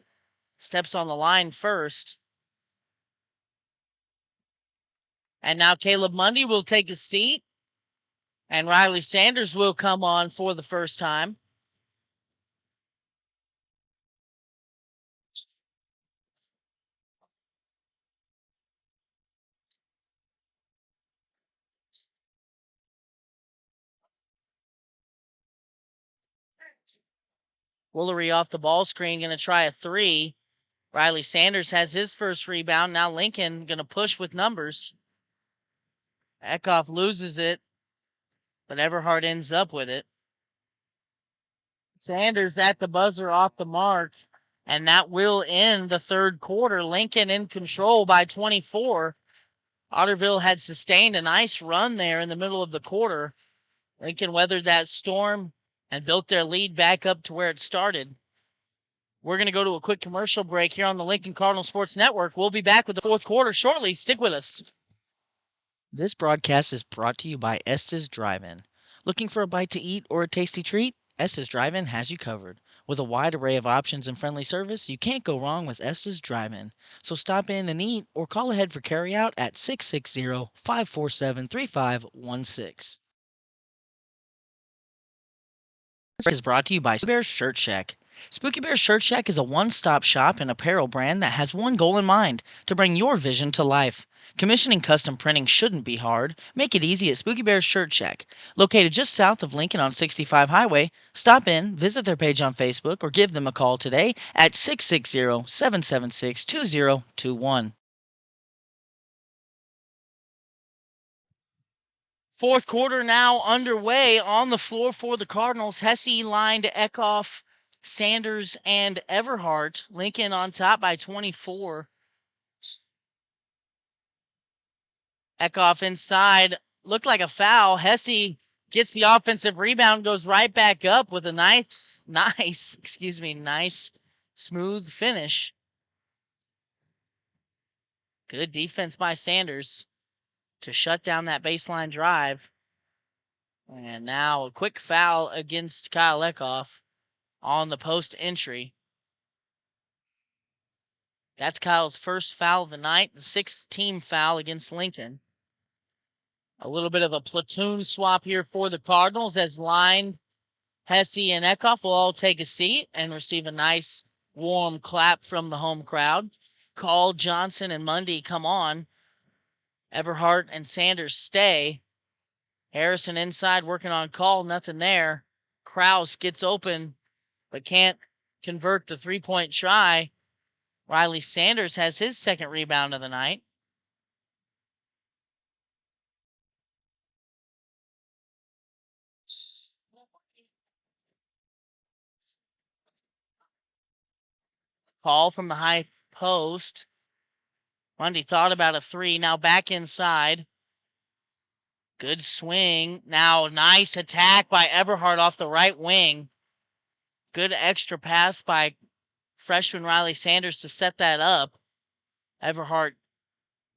Steps on the line first. And now Caleb Mundy will take a seat. And Riley Sanders will come on for the first time. Woolery off the ball screen, going to try a three. Riley Sanders has his first rebound. Now Lincoln going to push with numbers. Eckhoff loses it, but Everhart ends up with it. Sanders at the buzzer off the mark, and that will end the third quarter. Lincoln in control by 24. Otterville had sustained a nice run there in the middle of the quarter. Lincoln weathered that storm and built their lead back up to where it started. We're going to go to a quick commercial break here on the Lincoln Cardinal Sports Network. We'll be back with the fourth quarter shortly. Stick with us. This broadcast is brought to you by Estes Drive-In. Looking for a bite to eat or a tasty treat? Estes Drive-In has you covered. With a wide array of options and friendly service, you can't go wrong with Estes Drive-In. So stop in and eat or call ahead for carryout at 660-547-3516. Is brought to you by Spooky Bear Shirt Shack. Spooky Bear Shirt Shack is a one-stop shop and apparel brand that has one goal in mind: to bring your vision to life. Commissioning custom printing shouldn't be hard. Make it easy at Spooky Bear Shirt Shack. Located just south of Lincoln on 65 Highway, stop in, visit their page on Facebook, or give them a call today at 660-776-2021. Fourth quarter now underway. On the floor for the Cardinals, Hesse lined Eckhoff, Sanders, and Everhart. Lincoln on top by 24. Eckhoff inside. Looked like a foul. Hesse gets the offensive rebound, goes right back up with a nice, smooth finish. Good defense by Sanders to shut down that baseline drive. And now a quick foul against Kyle Eckhoff on the post entry. That's Kyle's first foul of the night, the sixth team foul against Lincoln. A little bit of a platoon swap here for the Cardinals as Line, Hesse, and Eckhoff will all take a seat and receive a nice warm clap from the home crowd. Call, Johnson, and Mundy come on. Everhart and Sanders stay. Harrison inside working on Call, nothing there. Krause gets open but can't convert the three-point try. Riley Sanders has his second rebound of the night. Call from the high post. Mundy thought about a three. Now back inside. Good swing. Now nice attack by Everhart off the right wing. Good extra pass by freshman Riley Sanders to set that up. Everhart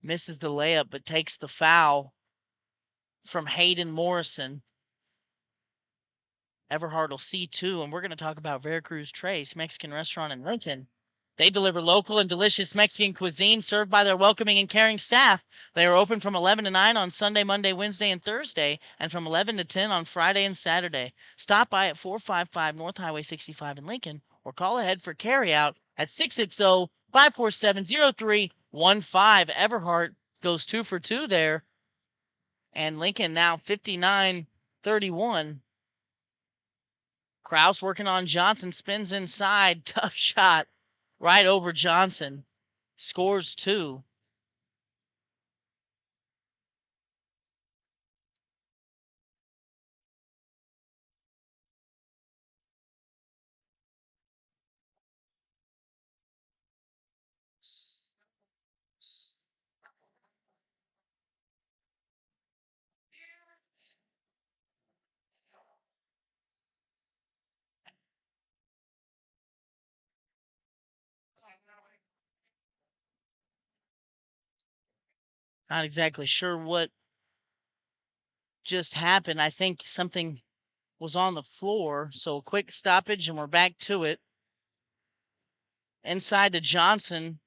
misses the layup but takes the foul from Hayden Morrison. Everhart will see two, and we're going to talk about Veracruz Trace, Mexican restaurant in Lincoln. They deliver local and delicious Mexican cuisine served by their welcoming and caring staff. They are open from 11 to 9 on Sunday, Monday, Wednesday, and Thursday, and from 11 to 10 on Friday and Saturday. Stop by at 455 North Highway 65 in Lincoln, or call ahead for carryout at 660-547-0315. Everhart goes 2 for 2 there, and Lincoln now 59-31. Krause working on Johnson, spins inside, tough shot. right over Johnson. Scores 2. Not exactly sure what just happened. I think something was on the floor. So a quick stoppage and we're back to it. Inside to Johnson.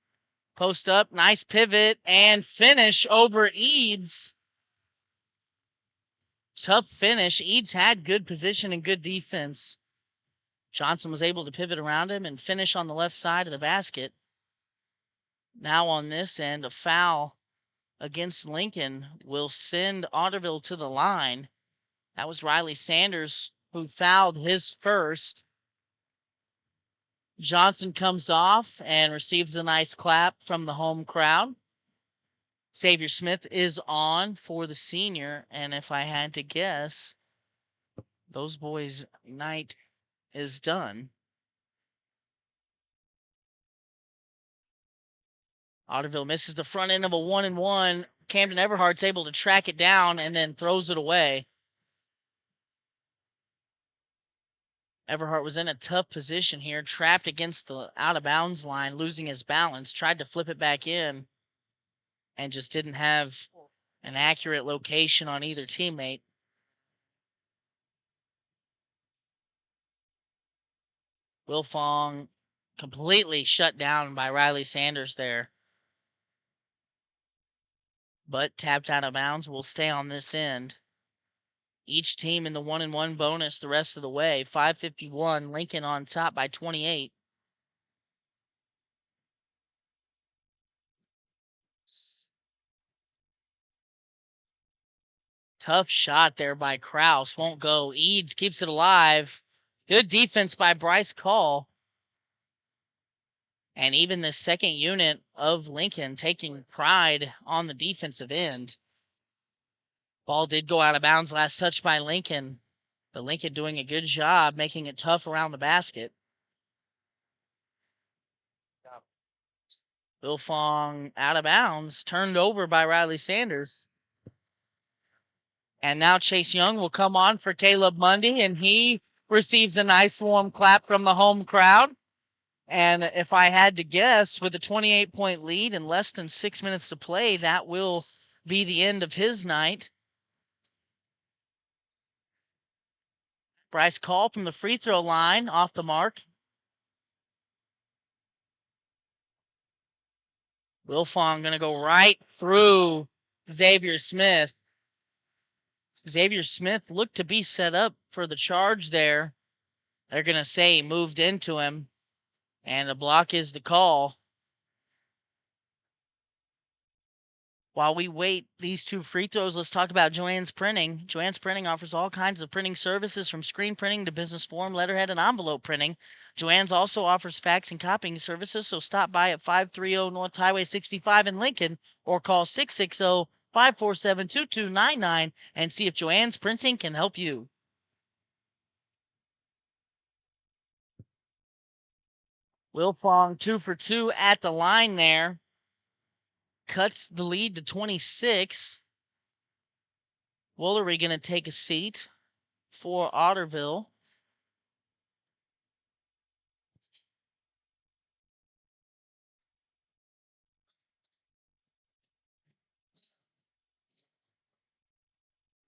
Post up. Nice pivot and finish over Eads. Tough finish. Eads had good position and good defense. Johnson was able to pivot around him and finish on the left side of the basket. Now on this end, a foul against Lincoln will send Otterville to the line. That was Riley Sanders who fouled his first. Johnson comes off and receives a nice clap from the home crowd. Xavier Smith is on for the senior, and if I had to guess, those boys' night is done. Otterville misses the front end of a 1-and-1. Camden Everhart's able to track it down and then throws it away. Everhart was in a tough position here, trapped against the out-of-bounds line, losing his balance, tried to flip it back in, and just didn't have an accurate location on either teammate. Wilfong completely shut down by Riley Sanders there. But tapped out of bounds will stay on this end. Each team in the 1-and-1 bonus the rest of the way. 5:51, Lincoln on top by 28. Tough shot there by Kraus. Won't go. Eads keeps it alive. Good defense by Bryce Call. And even the second unit of Lincoln taking pride on the defensive end. Ball did go out of bounds last touch by Lincoln. But Lincoln doing a good job making it tough around the basket. Wilfong out of bounds, turned over by Riley Sanders. And now Chase Young will come on for Caleb Mundy, and he receives a nice warm clap from the home crowd. And if I had to guess, with a 28-point lead and less than 6 minutes to play, that will be the end of his night. Bryce Call from the free throw line, off the mark. Wilfong going to go right through Xavier Smith. Xavier Smith looked to be set up for the charge there. They're going to say he moved into him, and a block is the call. While we wait these two free throws, let's talk about Joann's Printing. Joann's Printing offers all kinds of printing services, from screen printing to business form, letterhead, and envelope printing. Joann's also offers fax and copying services, so stop by at 530 North Highway 65 in Lincoln or call 660-547-2299 and see if Joann's Printing can help you. Wilfong 2 for 2 at the line there. Cuts the lead to 26. Woolery going to take a seat for Otterville.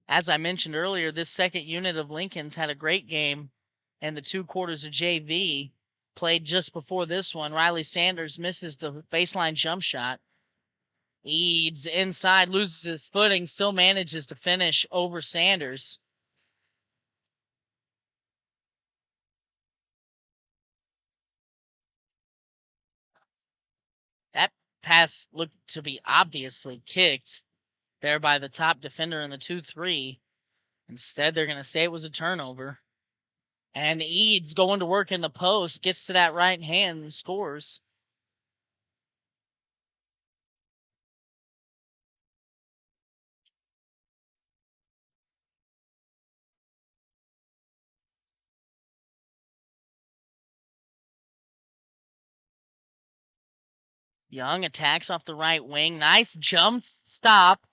As I mentioned earlier, this second unit of Lincoln's had a great game, and the 2 quarters of JV played just before this one. Riley Sanders misses the baseline jump shot. Eads inside, loses his footing, still manages to finish over Sanders. That pass looked to be obviously kicked there by the top defender in the 2-3. Instead, they're going to say it was a turnover. And Eads going to work in the post, gets to that right hand and scores. Young attacks off the right wing. Nice jump stop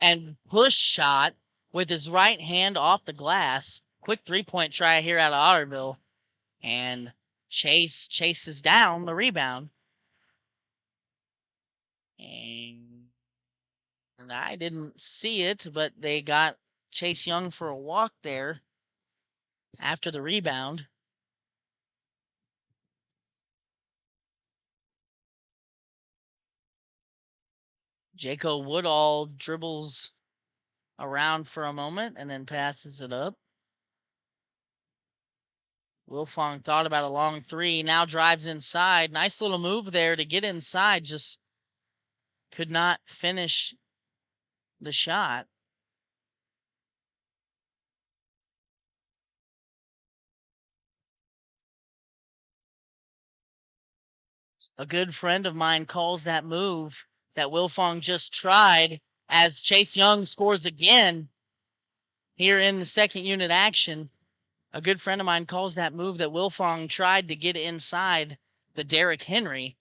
and push shot with his right hand off the glass. Quick three-point try here out of Otterville. And Chase chases down the rebound. And I didn't see it, but they got Chase Young for a walk there after the rebound. Jaco Woodall dribbles around for a moment and then passes it up. Wilfong thought about a long three, now drives inside. Nice little move there to get inside, just could not finish the shot. A good friend of mine calls that move that Wilfong just tried as Chase Young scores again here in the second unit action. A good friend of mine calls that move that Wilfong tried to get inside the Derrick Henry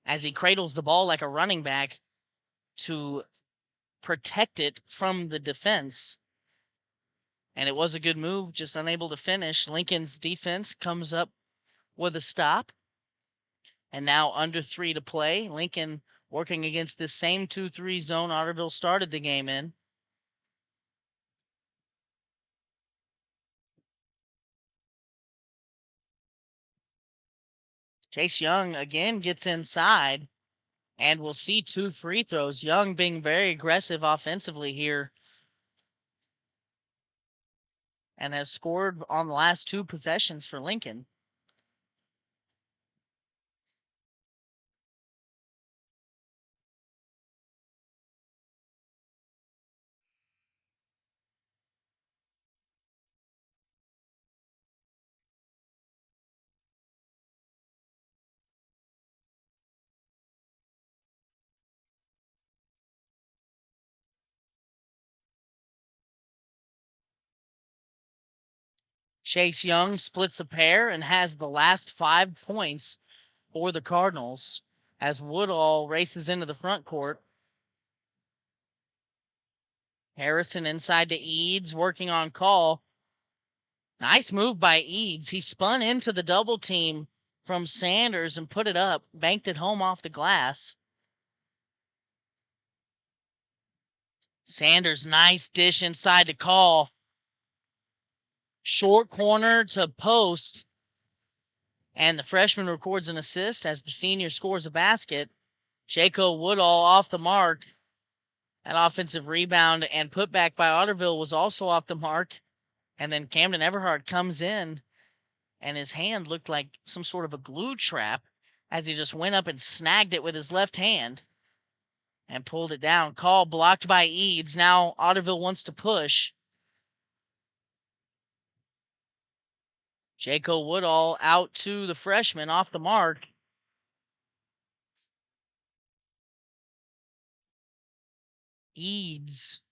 as he cradles the ball like a running back to protect it from the defense. And it was a good move, just unable to finish. Lincoln's defense comes up with a stop. And now under 3 to play. Lincoln working against this same 2-3 zone Otterville started the game in. Chase Young again gets inside, and we'll see 2 free throws. Young being very aggressive offensively here and has scored on the last 2 possessions for Lincoln. Chase Young splits a pair and has the last 5 points for the Cardinals as Woodall races into the front court. Harrison inside to Eads, working on call. Nice move by Eads. He spun into the double team from Sanders and put it up, banked it home off the glass. Sanders, nice dish inside to call. Short corner to post. And the freshman records an assist as the senior scores a basket. Jaco Woodall off the mark. An offensive rebound and putback by Otterville was also off the mark. And then Camden Everhart comes in, and his hand looked like some sort of a glue trap as he just went up and snagged it with his left hand and pulled it down. Call blocked by Eads. Now Otterville wants to push. Jaco Woodall out to the freshman off the mark. Eads.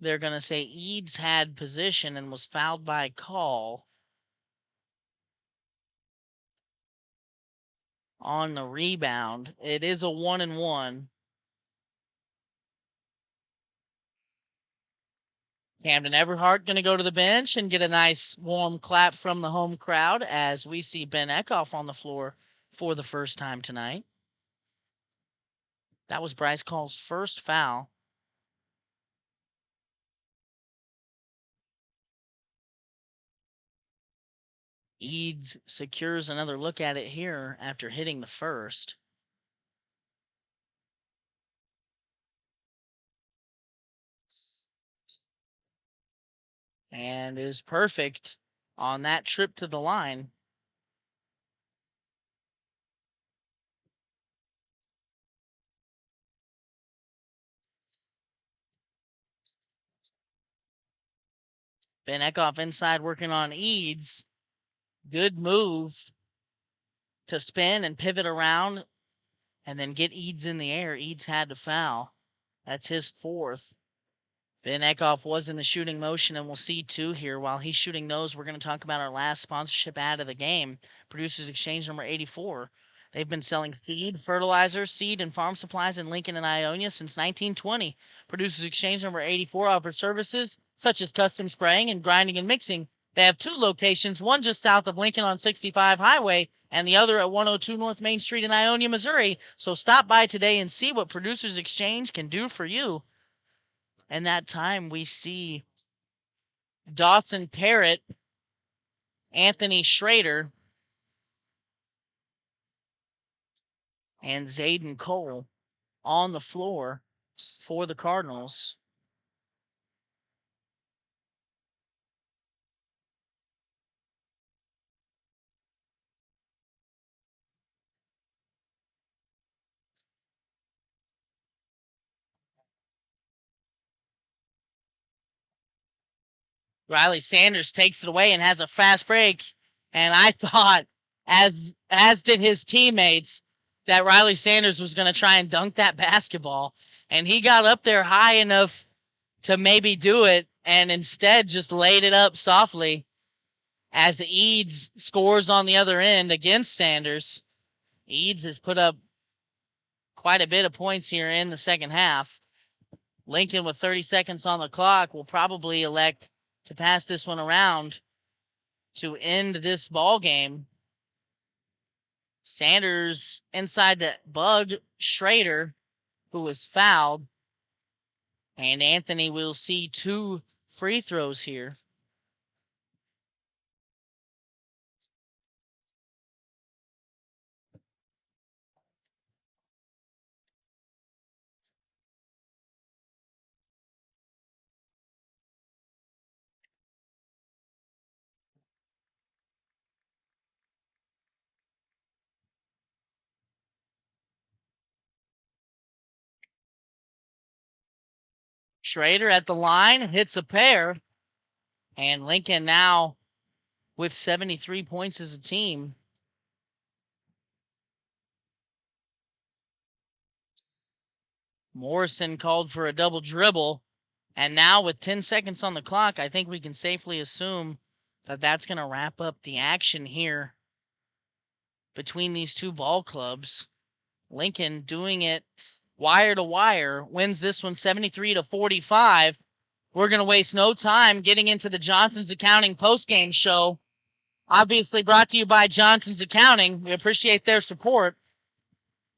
They're going to say Eads had position and was fouled by call on the rebound. It is a 1-and-1. Camden Everhart going to go to the bench and get a nice warm clap from the home crowd as we see Ben Eckhoff on the floor for the first time tonight. That was Bryce Call's first foul. Eads secures another look at it here after hitting the first. And is perfect on that trip to the line. Ben Eckhoff inside working on Eads. Good move to spin and pivot around and then get Eads in the air. Eads had to foul. That's his 4th. Ben Eckhoff was in the shooting motion, and we'll see 2 here. While he's shooting those, we're going to talk about our last sponsorship ad of the game. Producers Exchange number 84. They've been selling feed, fertilizer, seed, and farm supplies in Lincoln and Ionia since 1920. Producers Exchange number 84 offers services such as custom spraying and grinding and mixing. They have 2 locations, one just south of Lincoln on 65 Highway and the other at 102 North Main Street in Ionia, Missouri. So stop by today and see what Producers Exchange can do for you. And that time we see Dawson Parrott, Anthony Schrader, and Zayden Cole on the floor for the Cardinals. Riley Sanders takes it away and has a fast break. And I thought, as did his teammates, that Riley Sanders was going to try and dunk that basketball. And he got up there high enough to maybe do it and instead just laid it up softly as Eads scores on the other end against Sanders. Eads has put up quite a bit of points here in the second half. Lincoln, with 30 seconds on the clock, will probably elect to pass this one around to end this ball game. Sanders inside to bug Schrader, who was fouled. And Anthony will see 2 free throws here. Schrader at the line, hits a pair. And Lincoln now with 73 points as a team. Morrison called for a double dribble. And now with 10 seconds on the clock, I think we can safely assume that that's going to wrap up the action here between these 2 ball clubs. Lincoln doing it wire to wire, wins this one 73-45. We're going to waste no time getting into the Johnson's Accounting postgame show. Obviously brought to you by Johnson's Accounting. We appreciate their support.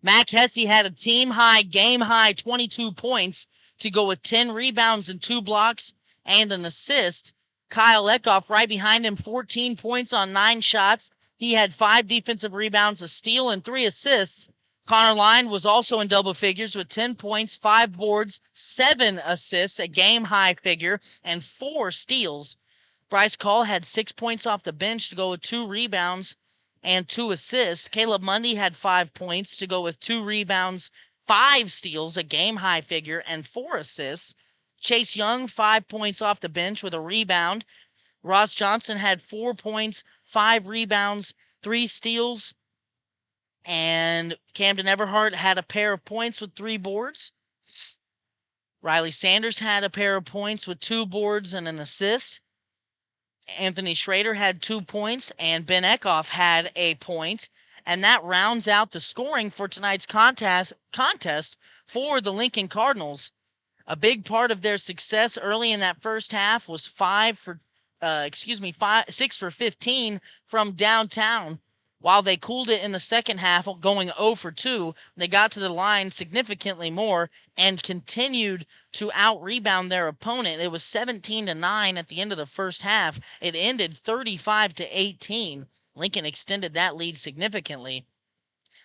Mac Hesse had a team-high, game-high 22 points to go with 10 rebounds and 2 blocks and an assist. Kyle Eckhoff right behind him, 14 points on 9 shots. He had 5 defensive rebounds, a steal, and 3 assists. Connor Line was also in double figures with 10 points, 5 boards, 7 assists, a game-high figure, and 4 steals. Bryce Call had 6 points off the bench to go with 2 rebounds and 2 assists. Caleb Mundy had 5 points to go with 2 rebounds, 5 steals, a game-high figure, and 4 assists. Chase Young, 5 points off the bench with a rebound. Ross Johnson had 4 points, 5 rebounds, 3 steals. And Camden Everhart had a pair of points with 3 boards. Riley Sanders had a pair of points with 2 boards and an assist. Anthony Schrader had 2 points, and Ben Eckhoff had a point. And that rounds out the scoring for tonight's contest for the Lincoln Cardinals. A big part of their success early in that first half was 6 for 15 from downtown. While they cooled it in the second half, going 0 for 2, they got to the line significantly more and continued to out-rebound their opponent. It was 17-9 at the end of the first half. It ended 35-18. Lincoln extended that lead significantly.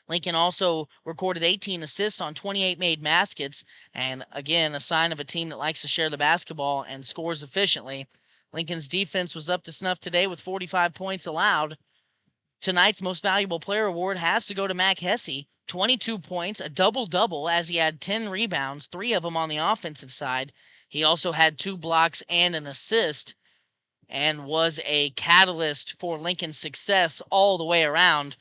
Lincoln also recorded 18 assists on 28 made baskets, and again, a sign of a team that likes to share the basketball and scores efficiently. Lincoln's defense was up to snuff today with 45 points allowed. Tonight's Most Valuable Player award has to go to Mac Hesse. 22 points, a double-double, as he had 10 rebounds, 3 of them on the offensive side. He also had 2 blocks and an assist and was a catalyst for Lincoln's success all the way around.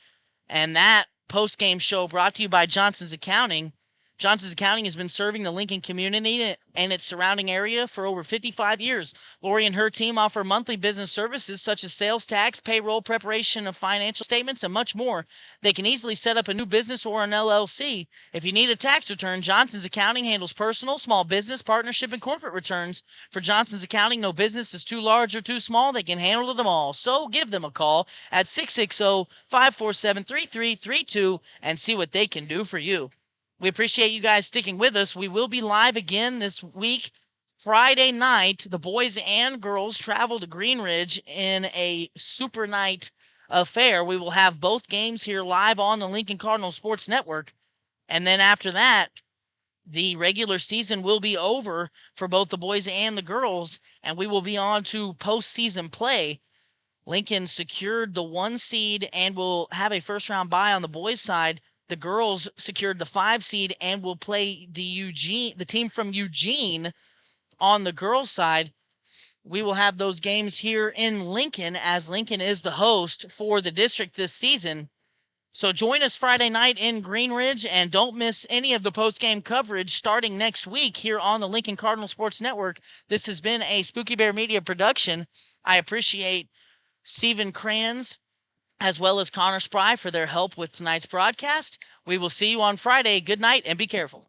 And that post-game show brought to you by Johnson's Accounting. Johnson's Accounting has been serving the Lincoln community and its surrounding area for over 55 years. Lori and her team offer monthly business services such as sales tax, payroll, preparation of financial statements, and much more. They can easily set up a new business or an LLC. If you need a tax return, Johnson's Accounting handles personal, small business, partnership, and corporate returns. For Johnson's Accounting, no business is too large or too small. They can handle them all. So give them a call at 660-547-3332 and see what they can do for you. We appreciate you guys sticking with us. We will be live again this week. Friday night, the boys and girls travel to Green Ridge in a super night affair. We will have both games here live on the Lincoln Cardinal Sports Network. And then after that, the regular season will be over for both the boys and the girls, and we will be on to postseason play. Lincoln secured the 1 seed and will have a first-round bye on the boys' side. The girls secured the 5 seed and will play the team from Eugene on the girls' side. We will have those games here in Lincoln as Lincoln is the host for the district this season. So join us Friday night in Green Ridge and don't miss any of the post-game coverage starting next week here on the Lincoln Cardinal Sports Network. This has been a Spooky Bear Media production. I appreciate Stephen Kranz as well as Connor Spry for their help with tonight's broadcast. We will see you on Friday. Good night and be careful.